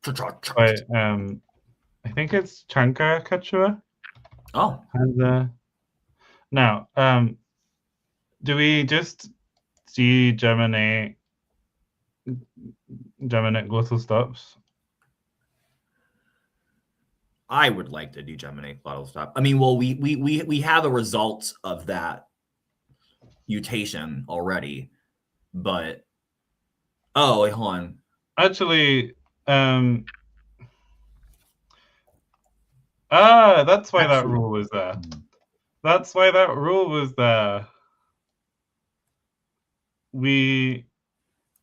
But I think it's Chanka Kachua. Oh. And now, do we just degeminate glottal stops? I would like to degeminate glottal stop. I mean, well, we have a result of that mutation already, but wait, hold on. Actually, that's why that rule was there. That's why that rule was there.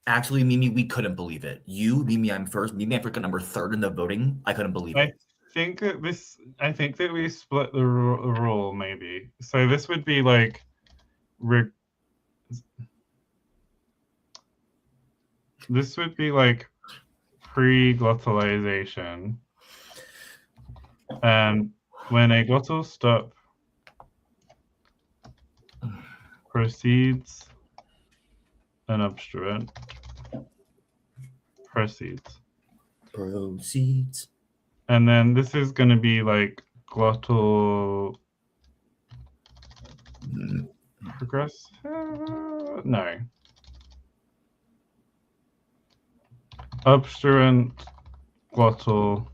Actually, Mimi, we couldn't believe it. You, Mimi, I'm first. Mimi, I forgot number 3rd in the voting. I couldn't believe it. I think that we split the rule maybe. So this would be like this would be like pre-glottalization. When a glottal stop proceeds an obstruent, proceeds. And then this is going to be like glottal progress. No. Obstruent glottal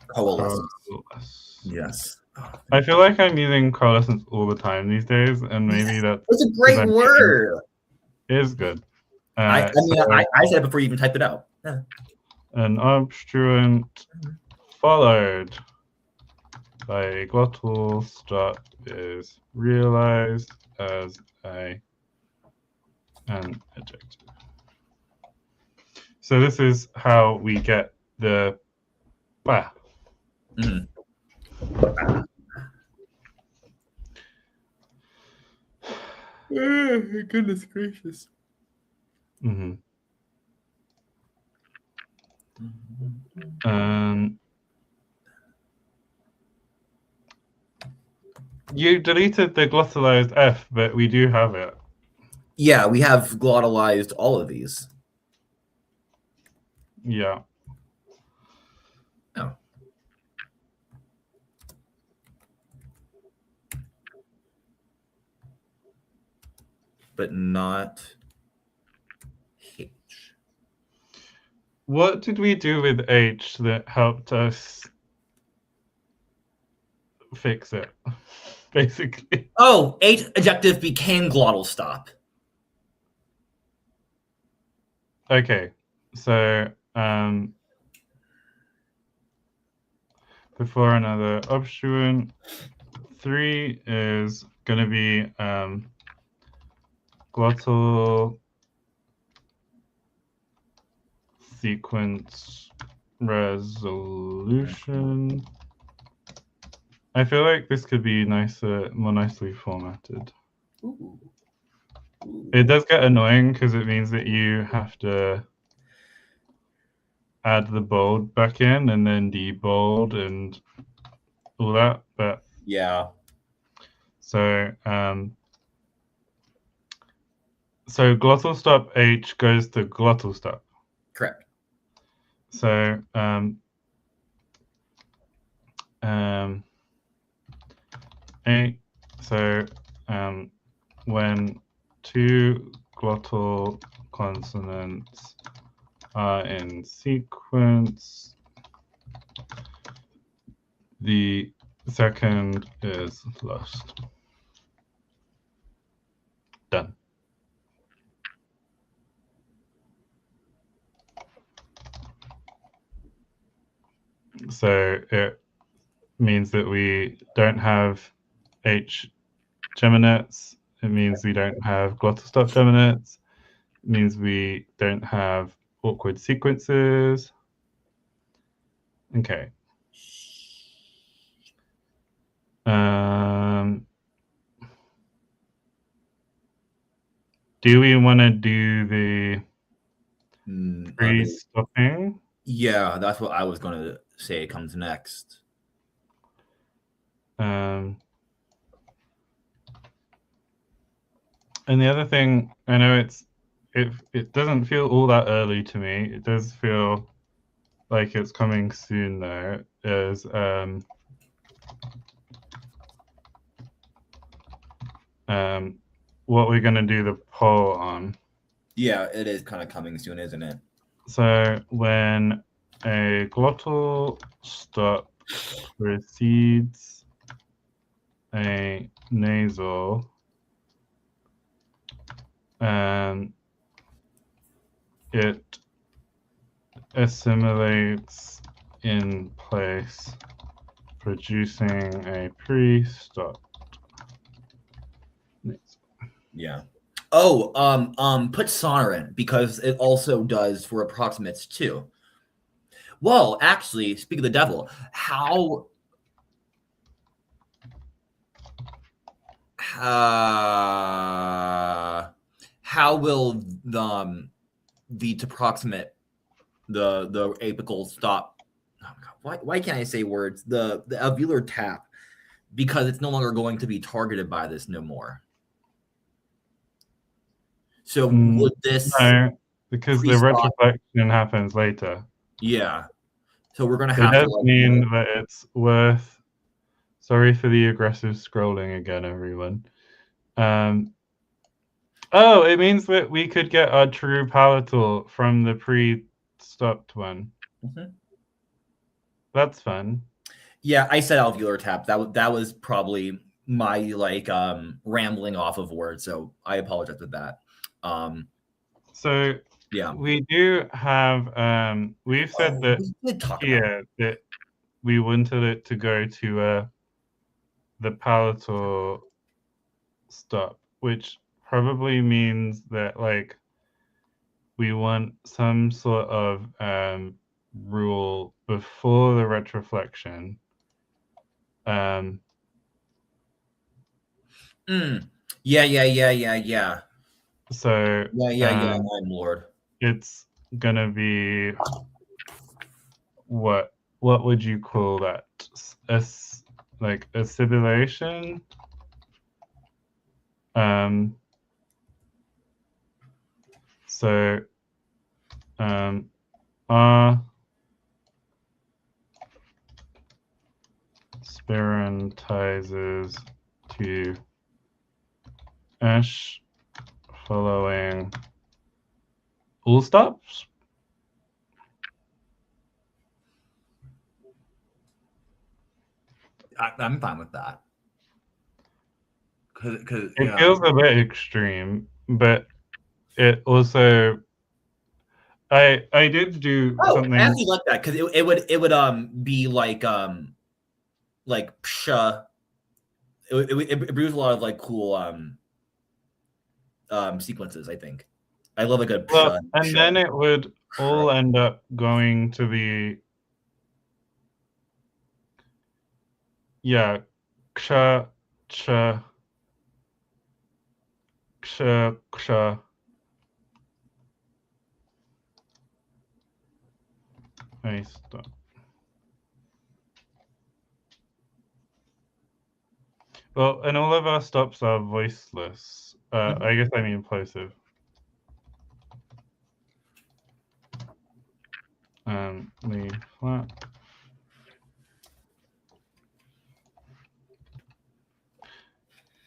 coalescence. Yes. I feel like I'm using coalescence all the time these days, and maybe that's a great word. It is good. I said it before you even typed it out. Yeah. An obstruent followed by a glottal stop is realized as an adjective. So this is how we get the ba. Goodness gracious. You deleted the glottalized F, but we do have it. Yeah, we have glottalized all of these. Yeah. Oh. But not H. What did we do with H that helped us fix it, basically? Oh, H adjective became glottal stop. Okay, so before another obstruent, 3 is going to be glottal sequence resolution. I feel like this could be more nicely formatted. Ooh. It does get annoying because it means that you have to add the bold back in and then debold and all that, but yeah. So glottal stop H goes to glottal stop. Correct. So when 2 glottal consonants are in sequence, the second is lost. Done. So it means that we don't have H geminates. It means we don't have glottal stop geminates. It means we don't have awkward sequences. Okay. Do we want to do the pre-stopping? Yeah, that's what I was going to say comes next. And the other thing, I know it doesn't feel all that early to me. It does feel like it's coming soon though, is what we're going to do the poll on. Yeah, it is kind of coming soon, isn't it? So when a glottal stop precedes a nasal, it assimilates in place, producing a pre-stop. Yeah. Oh, put sonorant because it also does for approximates too. Well, actually, speak of the devil, how will the approximate the apical stop? Oh my God, why can't I say words? The alveolar tap, because it's no longer going to be targeted by this no more. So would this no, because the retroflexion happens later. Yeah. So we're gonna have it to does mean that it's worth. Sorry for the aggressive scrolling again, everyone. Oh, it means that we could get our true palatal from the pre-stopped one. Mm-hmm. That's fun. Yeah, I said alveolar tap. That was probably my like rambling off of words, so I apologize for that. So yeah, we do have we've said that here that we wanted it to go to the palatal stop, which probably means that like we want some sort of rule before the retroflexion. Yeah. So yeah, I'm Lord. It's gonna be what would you call that? Like a simulation? So R spirantizes to ash following all stops. I'm fine with that. Because it feels a bit extreme, but it also I did do something. I actually like that because it would be like psha. It brings a lot of like cool sequences. I think I love a good psha. And then it would all end up going to the ksha ksha ksha ksha. Stop. Well, and all of our stops are voiceless. I guess I mean plosive. Lead flat.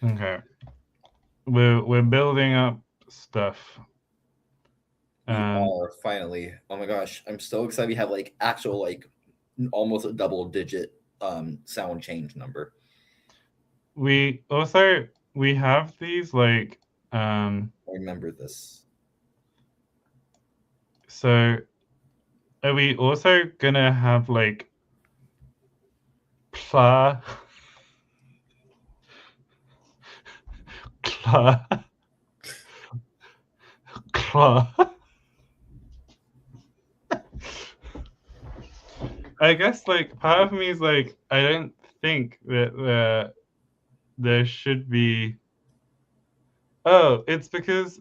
Okay. We're building up stuff. We are finally. Oh my gosh, I'm so excited. We have like actual like almost a double-digit sound change number. We also have these like I remember this. So are we also gonna have like pla cla cla I guess like part of me is like I don't think that there should be. Oh, it's because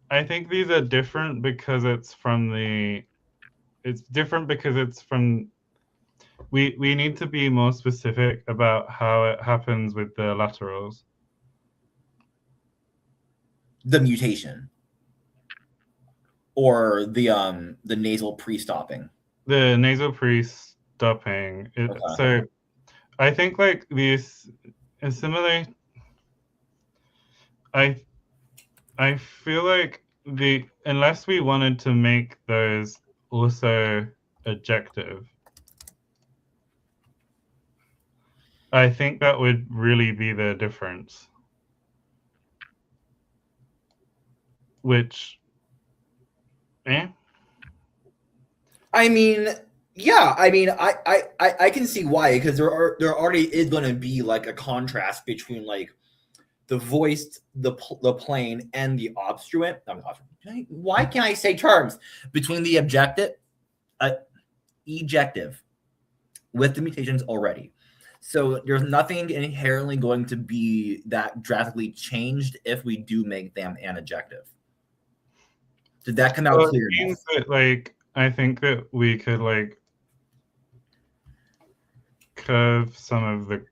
I think these are different because it's from the. It's different because it's from. We need to be more specific about how it happens with the laterals. The mutation, or the nasal pre-stopping. The nasal pre-stopping. Okay. So I think like these assimilate. I feel like unless we wanted to make those also adjective, I think that would really be the difference. Which, I mean, yeah, I mean, I can see why, because there already is going to be like a contrast between like the voiced, the plain, and the obstruent. Why can't I say terms between the ejective with the mutations already? So there's nothing inherently going to be that drastically changed if we do make them an ejective. Did that come out clear enough? That, like, I think that we could like curve some of the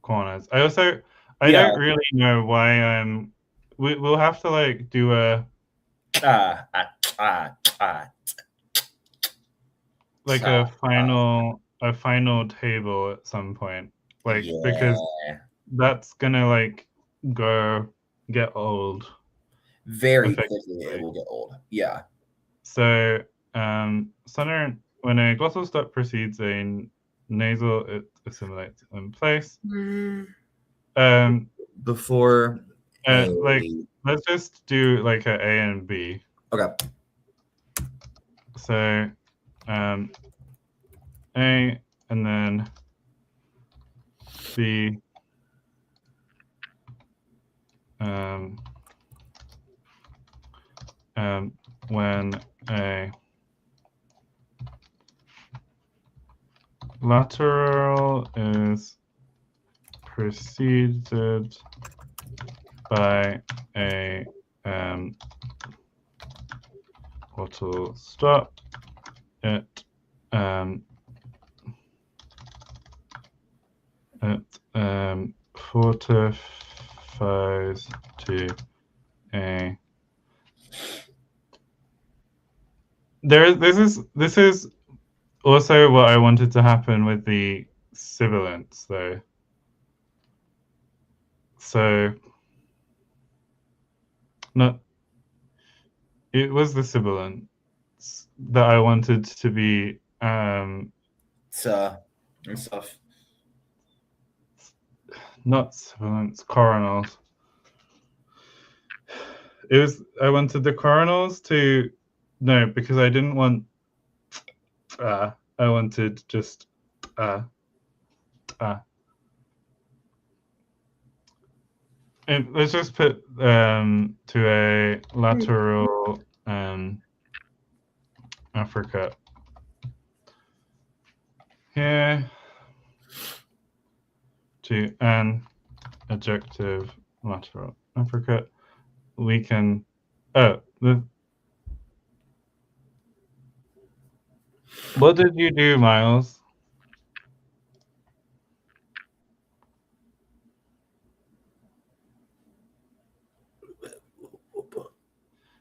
corners. I don't really know why we'll have to like do a like a final table at some point, like, yeah, because that's gonna like get old very quickly. It will get old. Yeah. So when a glottal stop precedes a nasal, it assimilates in place. Before like, let's just do like a and B. Okay. So A and then B. When a lateral is preceded by a glottal stop, it fortifies to a. This is also what I wanted to happen with the sibilants, though. So, it was the sibilants that I wanted to be. Stuff. Not sibilants, coronals. I wanted the coronals to. No, because I didn't want. I wanted just. And let's just put to a lateral uppercut here to an adjective lateral uppercut. We can. What did you do, Miles?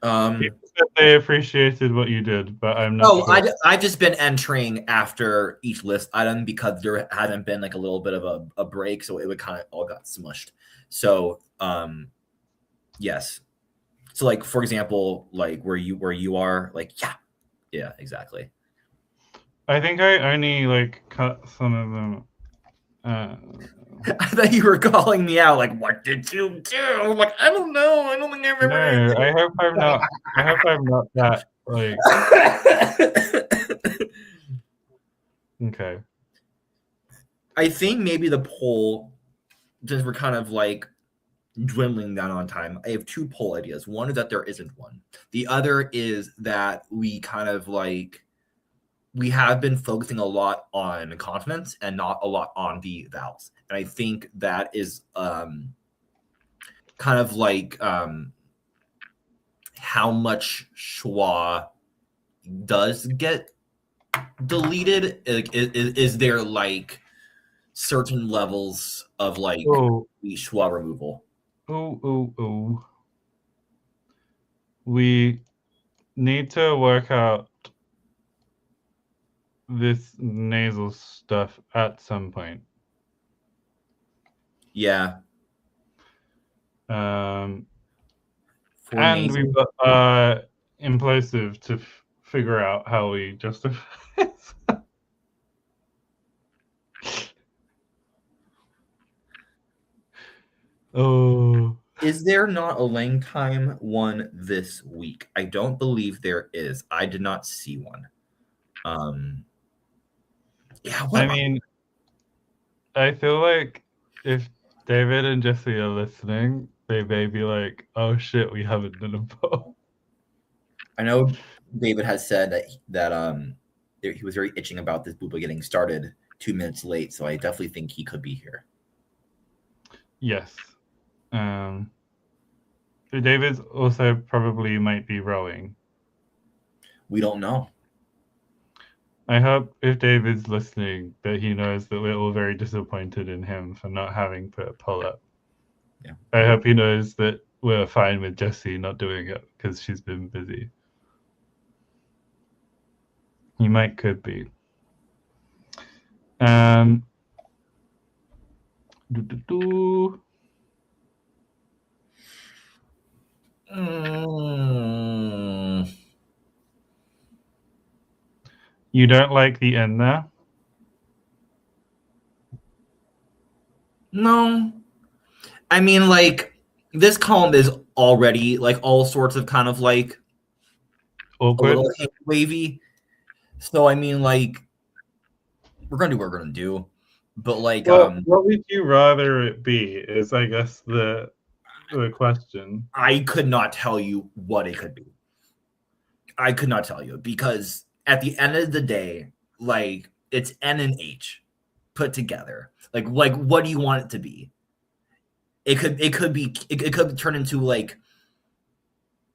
People said they appreciated what you did, but I'm not. Sure. I've just been entering after each list item because there hadn't been like a little bit of a break, so it would kind of all got smushed. So yes. So like for example, like where you are, like yeah, exactly. I think I only like cut some of them. I thought you were calling me out. Like, what did you do? I'm like, I don't know. I don't think I remember. No, I hope I'm not. I hope I'm not that like. Okay. I think maybe the poll, since we're kind of like dwindling down on time, I have two poll ideas. One is that there isn't one. The other is that we kind of like we have been focusing a lot on consonants and not a lot on the vowels. And I think that is kind of like how much schwa does get deleted. Like, is there like certain levels of like the schwa removal? We need to work out this nasal stuff at some point. Yeah. And we've got implosive to figure out how we justify it. Oh. Is there not a Lang time one this week? I don't believe there is. I did not see one. Yeah, I mean, I feel like if David and Jesse are listening, they may be like, "Oh shit, we haven't done a poll." I know David has said that he was very itching about this booba getting started 2 minutes late, so I definitely think he could be here. Yes. David's also probably might be rowing. We don't know. I hope if David's listening that he knows that we're all very disappointed in him for not having put a poll up. Yeah. I hope he knows that we're fine with Jessie not doing it because she's been busy. He could be. You don't like the end there? No. I mean, like, this column is already like all sorts of kind of like awkward, a little wavy. So I mean, like, we're gonna do what we're gonna do. But like, what would you rather it be? Is I guess the question. I could not tell you what it could be. I could not tell you because at the end of the day, like, it's N and H put together. Like what do you want it to be? It could turn into like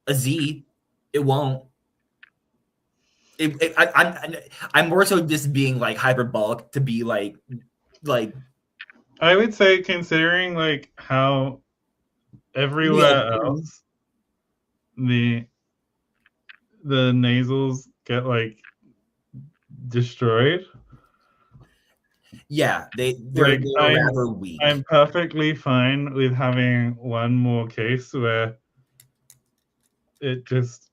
a Z. It won't. I'm more so just being like hyperbolic to be like. I would say, considering like how everywhere else the nasals get like destroyed. Yeah, they're rather weak. I'm perfectly fine with having one more case where it just.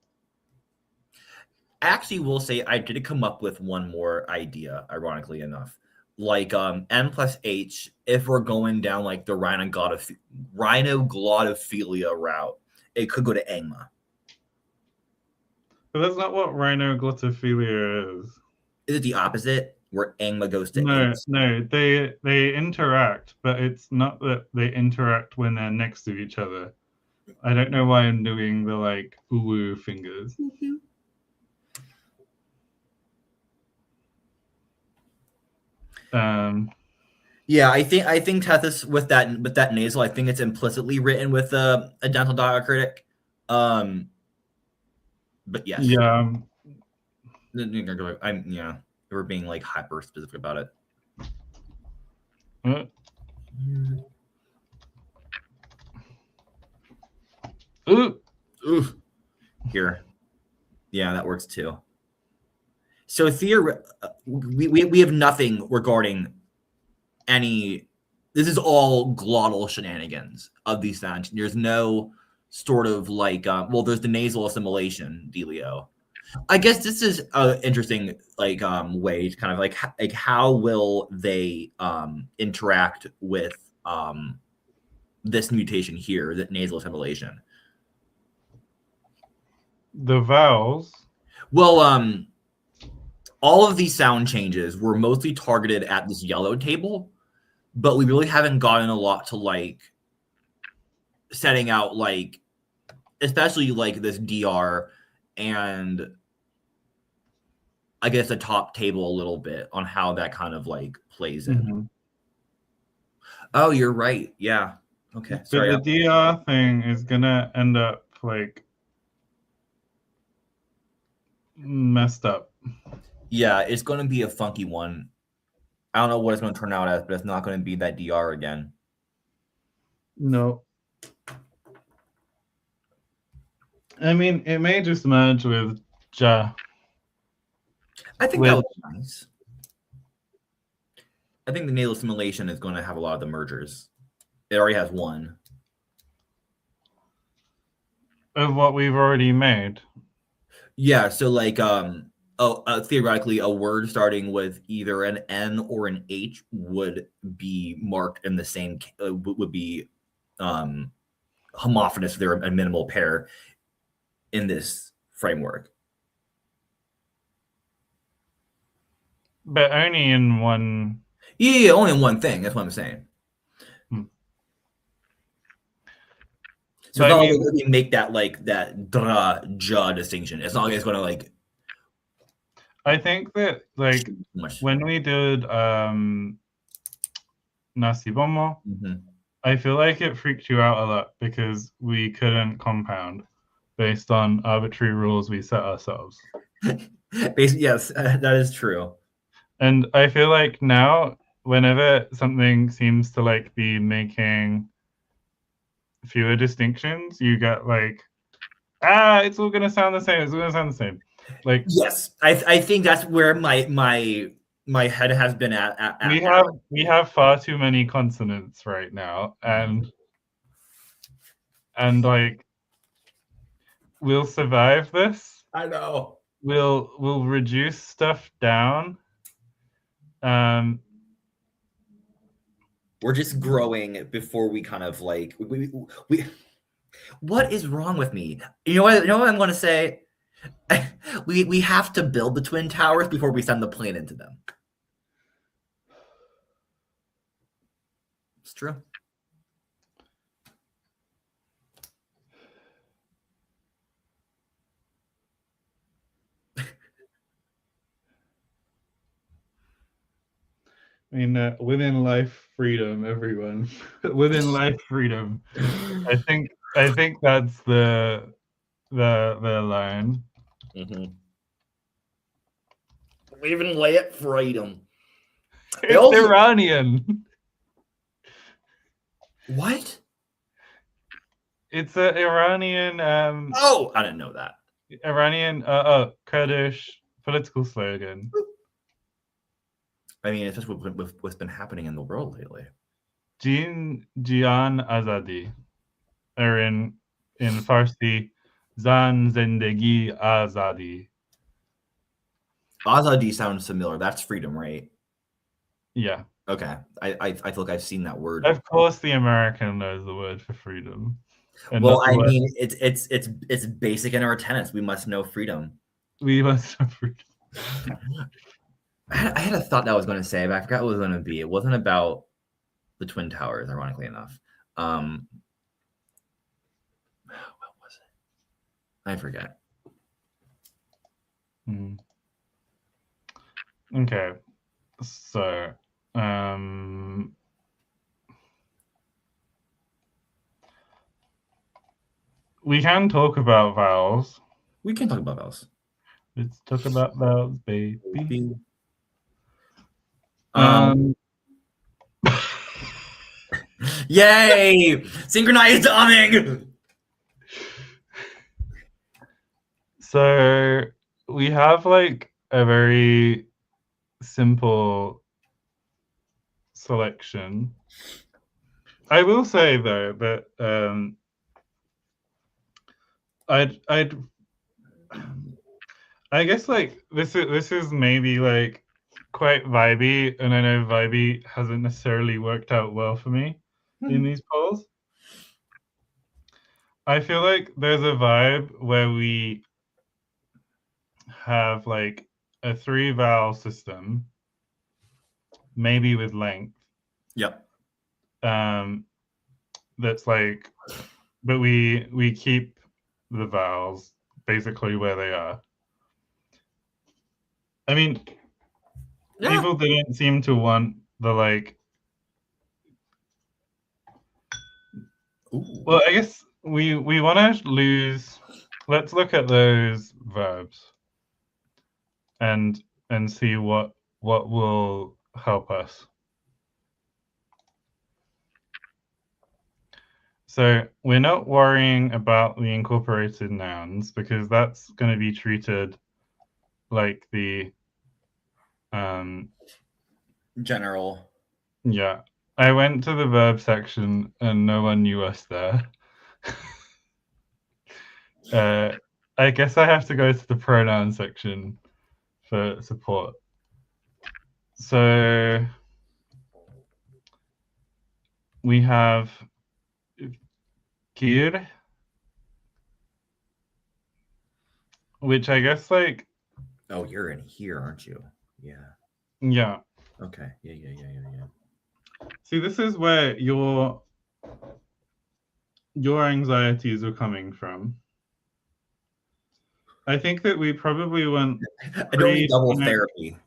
Actually, will say I did come up with one more idea, ironically enough. Like N plus H, if we're going down like the rhinoglotophilia route, it could go to angma. But that's not what rhinoglotophilia is. Is it the opposite, where angma goes to No, H? no, they interact, but it's not that they interact when they're next to each other. I don't know why I'm doing the like woo fingers. Yeah, I think Tethys with that nasal, I think it's implicitly written with a dental diacritic. But yes. Yeah. We're being like hyper specific about it. Ooh. Here. Yeah, that works too. So we have nothing regarding any. This is all glottal shenanigans of these sounds. There's no sort of like there's the nasal assimilation dealio. I guess this is an interesting like way to kind of like how will they interact with this mutation here, that nasal assimilation. The vowels. Well, all of these sound changes were mostly targeted at this yellow table, but we really haven't gotten a lot to like setting out like, especially like this DR and I guess the top table a little bit on how that kind of like plays in. Mm-hmm. Oh, you're right. Yeah. Okay. Sorry. But the DR thing is gonna end up like messed up. Yeah, it's going to be a funky one. I don't know what it's going to turn out as, but it's not going to be that DR again. No. I mean, it may just merge with Ja. I think that would be nice. I think the nasal assimilation is going to have a lot of the mergers. It already has one. Of what we've already made. Yeah, so like theoretically a word starting with either an N or an H would be marked in the same would be homophonous. They're a minimal pair in this framework. But only in one. Yeah, only in one thing. That's what I'm saying. So But it's I not like mean, we make that like that dra ja distinction. It's not like it's going to like I think that like much. when we did Nasibomo, Mm-hmm. I feel like it freaked you out a lot because we couldn't compound based on arbitrary rules we set ourselves. Basically, yes, that is true. And I feel like now, whenever something seems to like be making fewer distinctions, you get like, it's all gonna sound the same. It's all gonna sound the same. Like Yes, I think that's where my head has been at we have far too many consonants right now, and like we'll survive this. I know. We'll reduce stuff down. We're just growing before we kind of like we what is wrong with me? You know what? You know what I'm going to say? we have to build the twin towers before we send the plane into them. It's true. I mean, within life, freedom, everyone. Within life, freedom. I think that's the line. Mm-hmm. Even lay it freedom. It's also Iranian. What? It's an Iranian. Oh, I didn't know that. Iranian, Kurdish political slogan. I mean, especially with what's been happening in the world lately. Jian Azadi, or in Farsi, Zan Zendegi Azadi. Azadi sounds similar. That's freedom, right? Yeah. Okay. I feel like I've seen that word. Of course, the American knows the word for freedom. Well, I mean, it's basic in our tenets. We must know freedom. We must have freedom. I had a thought that I was going to say, but I forgot what it was going to be. It wasn't about the Twin Towers, ironically enough. What was it? I forget. Okay. So, we can talk about vowels. We can talk about vowels. Let's talk about vowels, baby. Yay! Synchronized humming! So we have like a very simple selection. I will say though that I guess like this is maybe like quite vibey, and I know vibey hasn't necessarily worked out well for me in these polls. I feel like there's a vibe where we have like a 3-vowel system, maybe with length. Yep. That's like, but we keep the vowels basically where they are. I mean, people didn't seem to want the like. Ooh. Well, I guess we want to lose. Let's look at those verbs and see what will help us. So we're not worrying about the incorporated nouns because that's going to be treated like the general. Yeah. I went to the verb section and no one knew us there. I guess I have to go to the pronoun section for support. So we have kir, which I guess like. Oh, you're in here, aren't you? Yeah. Yeah. Okay. Yeah. See, this is where your anxieties are coming from. I think that we probably want I don't need double therapy.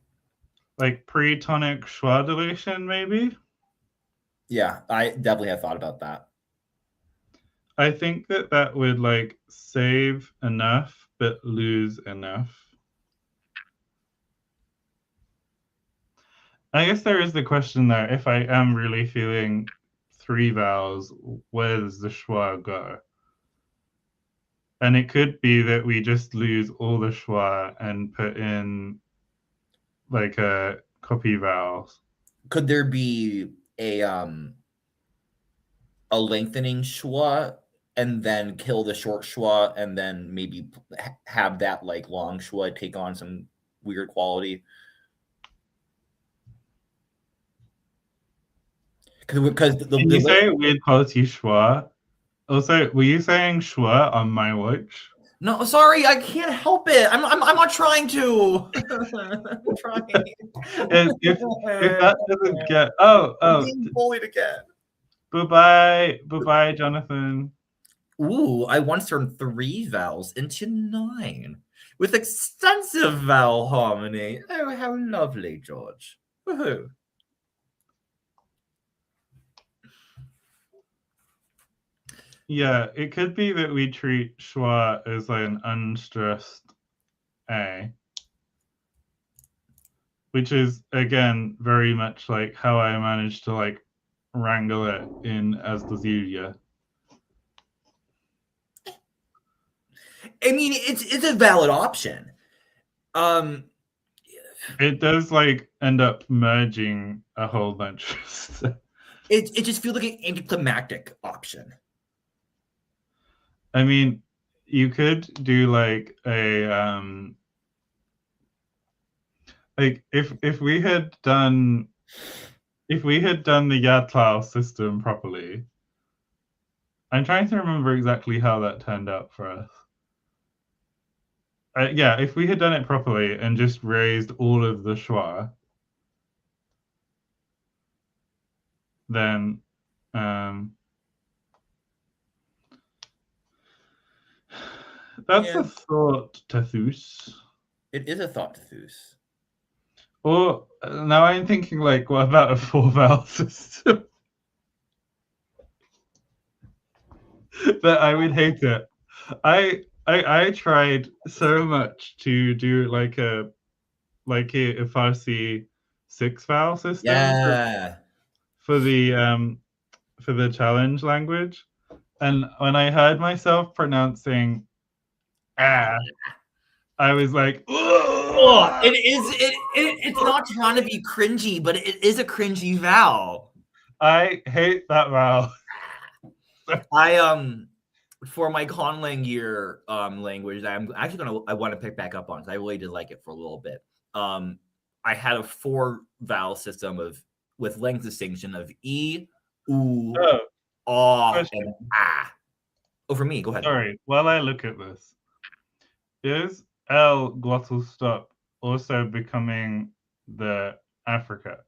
Like pre-tonic schwa deletion, maybe? Yeah, I definitely have thought about that. I think that would like save enough but lose enough. I guess there is the question though, if I am really feeling 3 vowels, where does the schwa go? And it could be that we just lose all the schwa and put in like a copy vowels. Could there be a lengthening schwa and then kill the short schwa and then maybe have that like long schwa take on some weird quality? Because Can you say weird quality schwa? Also, were you saying schwa on my watch? No, sorry, I can't help it. I'm not trying to. I'm trying. If that doesn't get I'm being bullied again. Bye-bye, Jonathan. Ooh, I once turned 3 vowels into 9 with extensive vowel harmony. Oh, how lovely, George. Woohoo. Yeah, it could be that we treat schwa as like an unstressed A, which is again very much like how I managed to like wrangle it in as the Zulia. I mean, it's a valid option. It does like end up merging a whole bunch of stuff. It just feels like an anticlimactic option. I mean, you could do like a like if we had done the Yatlao system properly. I'm trying to remember exactly how that turned out for us. Yeah, if we had done it properly and just raised all of the schwa, then that's a thought, Tethus. It is a thought, Tethus. Or now I'm thinking like, what about a 4-vowel system? But I would hate it. I tried so much to do like a Farsi 6-vowel system for the challenge language, and when I heard myself pronouncing I was like, oh, it's not trying to be cringy, but it is a cringy vowel. I hate that vowel. I for my conlang year language, I'm actually I want to pick back up on, because I really did like it for a little bit. I had a 4-vowel system with length distinction of E, U, and ah. Oh, for me, go ahead. Sorry, while I look at this, is L glottal stop also becoming the Africa?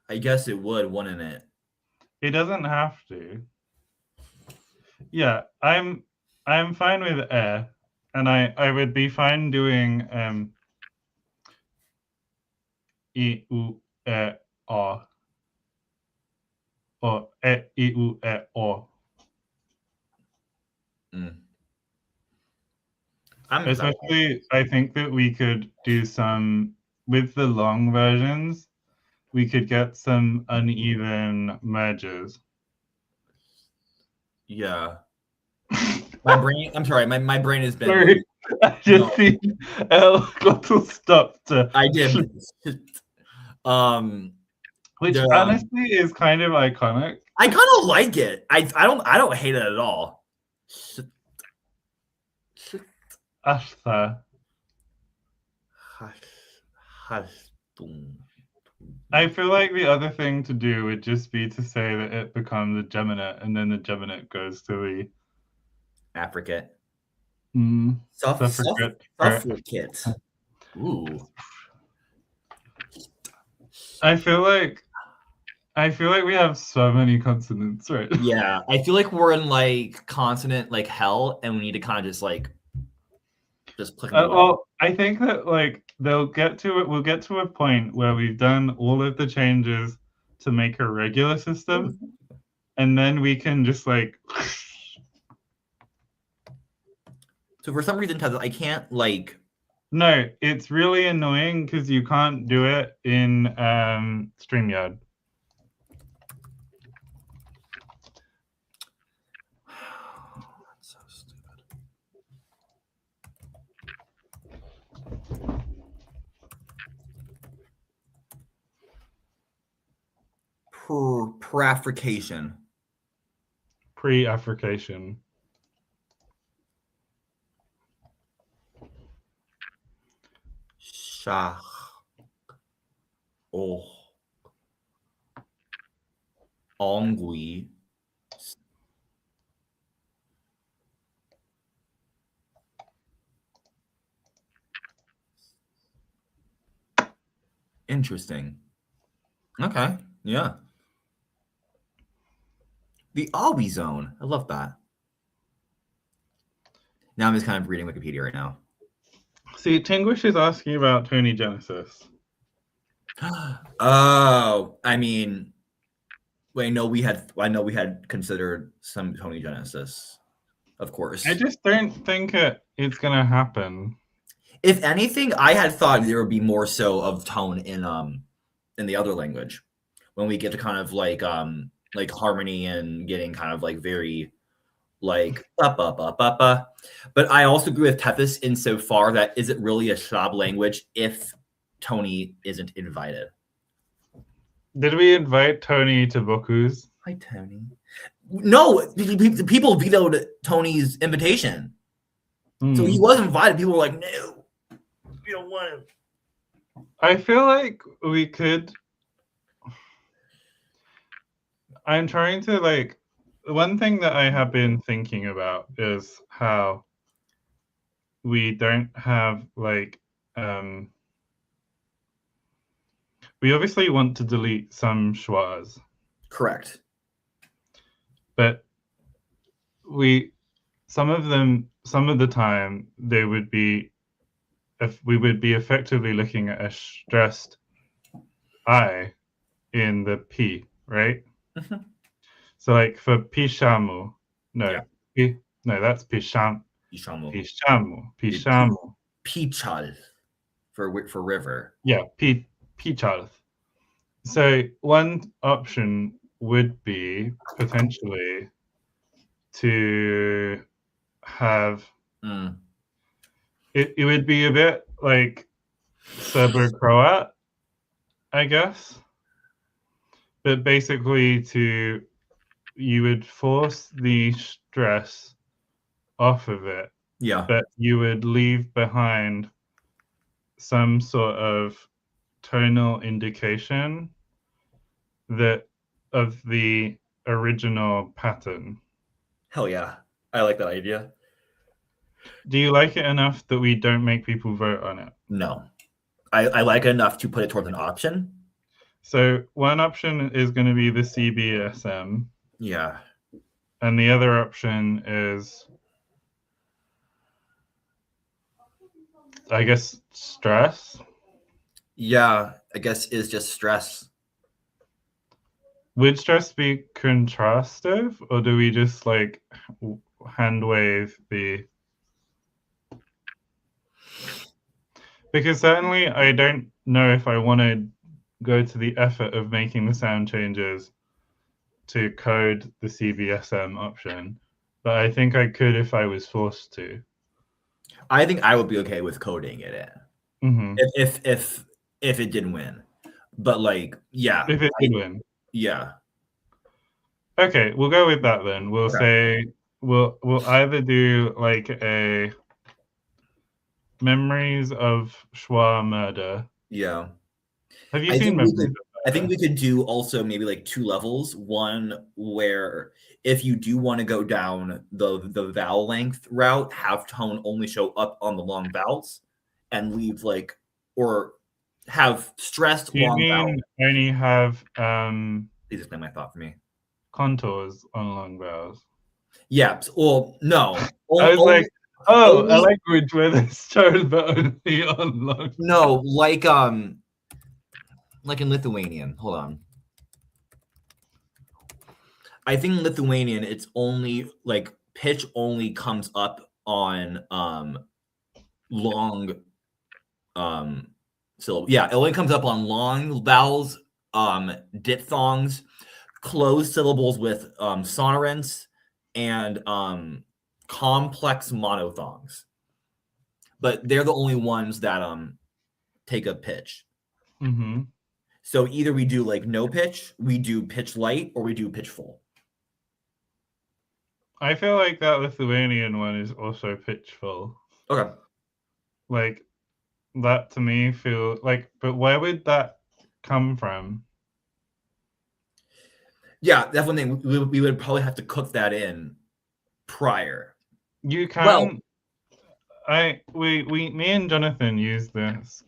I guess it would, wouldn't it? It doesn't have to. Yeah, I'm fine with air, and I would be fine doing I U E O or I U E O. Especially, I think that we could do some with the long versions. We could get some uneven merges. Yeah. My brain. I'm sorry. My brain has been. Sorry, I just see L glottal stop to. I did. Which honestly is kind of iconic. I kind of like it. I don't hate it at all. Ashta. I feel like the other thing to do would just be to say that it becomes a geminate, and then the geminate goes to the affricate. Suffragette. Ooh. I feel like we have so many consonants, right? Yeah, I feel like we're in like consonant like hell, and we need to kind of just click. Well, I think that like we'll get to a point where we've done all of the changes to make a regular system, and then we can just like. So for some reason, I can't like. No, it's really annoying because you can't do it in StreamYard. That's so stupid. Pre-affrication. Pre-affrication. Shah. Oh. Ongui. Interesting. Okay. Yeah. The Awi zone. I love that. Now I'm just kind of reading Wikipedia right now. See, Tinguish is asking about Tony Genesis. Oh, I mean, I know we had considered some Tony Genesis, of course. I just don't think it's gonna happen. If anything, I had thought there would be more so of tone in the other language when we get to kind of like harmony and getting kind of like very like ba. But I also agree with Tethys insofar that is it really a LHAB language if Tony isn't invited? Did we invite Tony to Boku's? Hi, Tony. No, people vetoed Tony's invitation. So he was invited. People were like, no, we don't want him. I feel like we could. I'm trying to like. One thing that I have been thinking about is how we don't have like. We obviously want to delete some schwas. Correct. But some of the time they would be, if we would be effectively looking at a stressed I in the P, right? Mm-hmm. So like for pishamu, that's pisham. Pishamu. Pichal for river. Yeah, pichal. So one option would be potentially to have it would be a bit like Serbo-Croat, I guess. But basically you would force the stress off of it. Yeah. But you would leave behind some sort of tonal indication of the original pattern. Hell yeah. I like that idea. Do you like it enough that we don't make people vote on it? No. I like it enough to put it towards an option. So one option is going to be the CBSM. Yeah. And the other option is, I guess, stress. Yeah, I guess is just stress. Would stress be contrastive, or do we just like hand wave the? Because certainly I don't know if I want to go to the effort of making the sound changes to code the CBSM option, but I think I could if I was forced to. I think I would be okay with coding it in. Mm-hmm. If it didn't win. But like, yeah. If it did win. Yeah. Okay, we'll go with that then. We'll Okay. say we'll either do like a Memories of Schwa Murder. Yeah. Have you I seen think we Memories could of I think Murder? we could do also maybe like 2 levels. One where if you do want to go down the vowel length route, have tone only show up on the long vowels and leave like or have stressed Do you long vowel. mean only have Please explain my thought for me. contours on long vowels? Yeah. Well, no. I was Only, like, oh, a only language where there's tone but only on long. no, like in Lithuanian. Hold on. I think in Lithuanian it's only like pitch only comes up on long syllable. Yeah, it only comes up on long vowels, diphthongs, closed syllables with sonorants, and complex monophthongs. But they're the only ones that take a pitch. Mm-hmm. So either we do like no pitch, we do pitch light, or we do pitch full. I feel like that Lithuanian one is also pitch full. Okay. Like that to me feel like, but where would that come from? Yeah, that's one thing. We would probably have to cook that in prior. You can. Well, Me and Jonathan use this.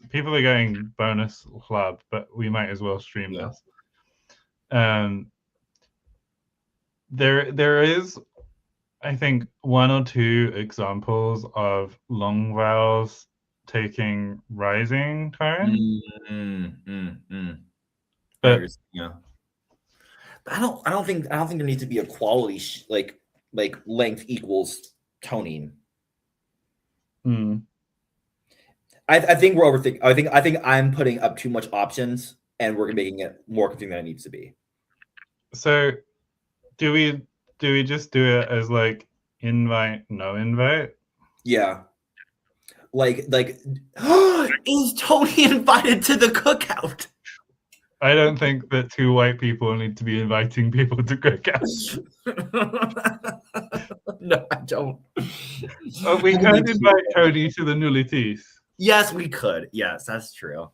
People are getting bonus LHAB, but we might as well stream Yeah. this. There is, I think, 1 or 2 examples of long vowels taking rising tone. But Yeah. But I don't think there needs to be a quality like length equals toning. I think we're overthinking. I think I'm putting up too much options, and we're making it more confusing than it needs to be. So, do we just do it as like invite, no invite? Yeah. Like is Tony invited to the cookout? I don't think that 2 white people need to be inviting people to cookouts. No, I don't. We could invite Tony to the nullities. Yes, we could. Yes, that's true.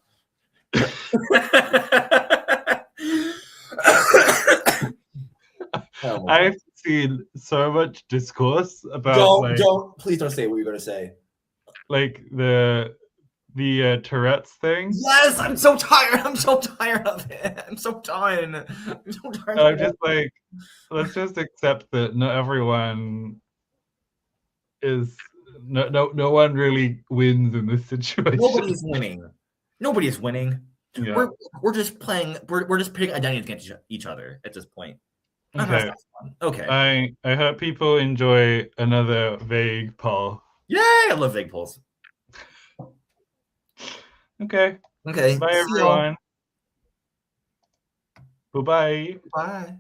I've seen so much discourse about please don't say what you're gonna say. Like the Tourette's thing. Yes, I'm so tired. I'm so tired of it. I'm so tired. I'm just like, let's just accept that not everyone is no one really wins in this situation. Nobody's winning. Nobody's winning. Yeah. We're just playing. We're just putting identities against each other at this point. Okay. Okay. I hope people enjoy another vague poll. Yay! I love vague polls. Okay. Okay. Bye, everyone. Bye-bye. Bye.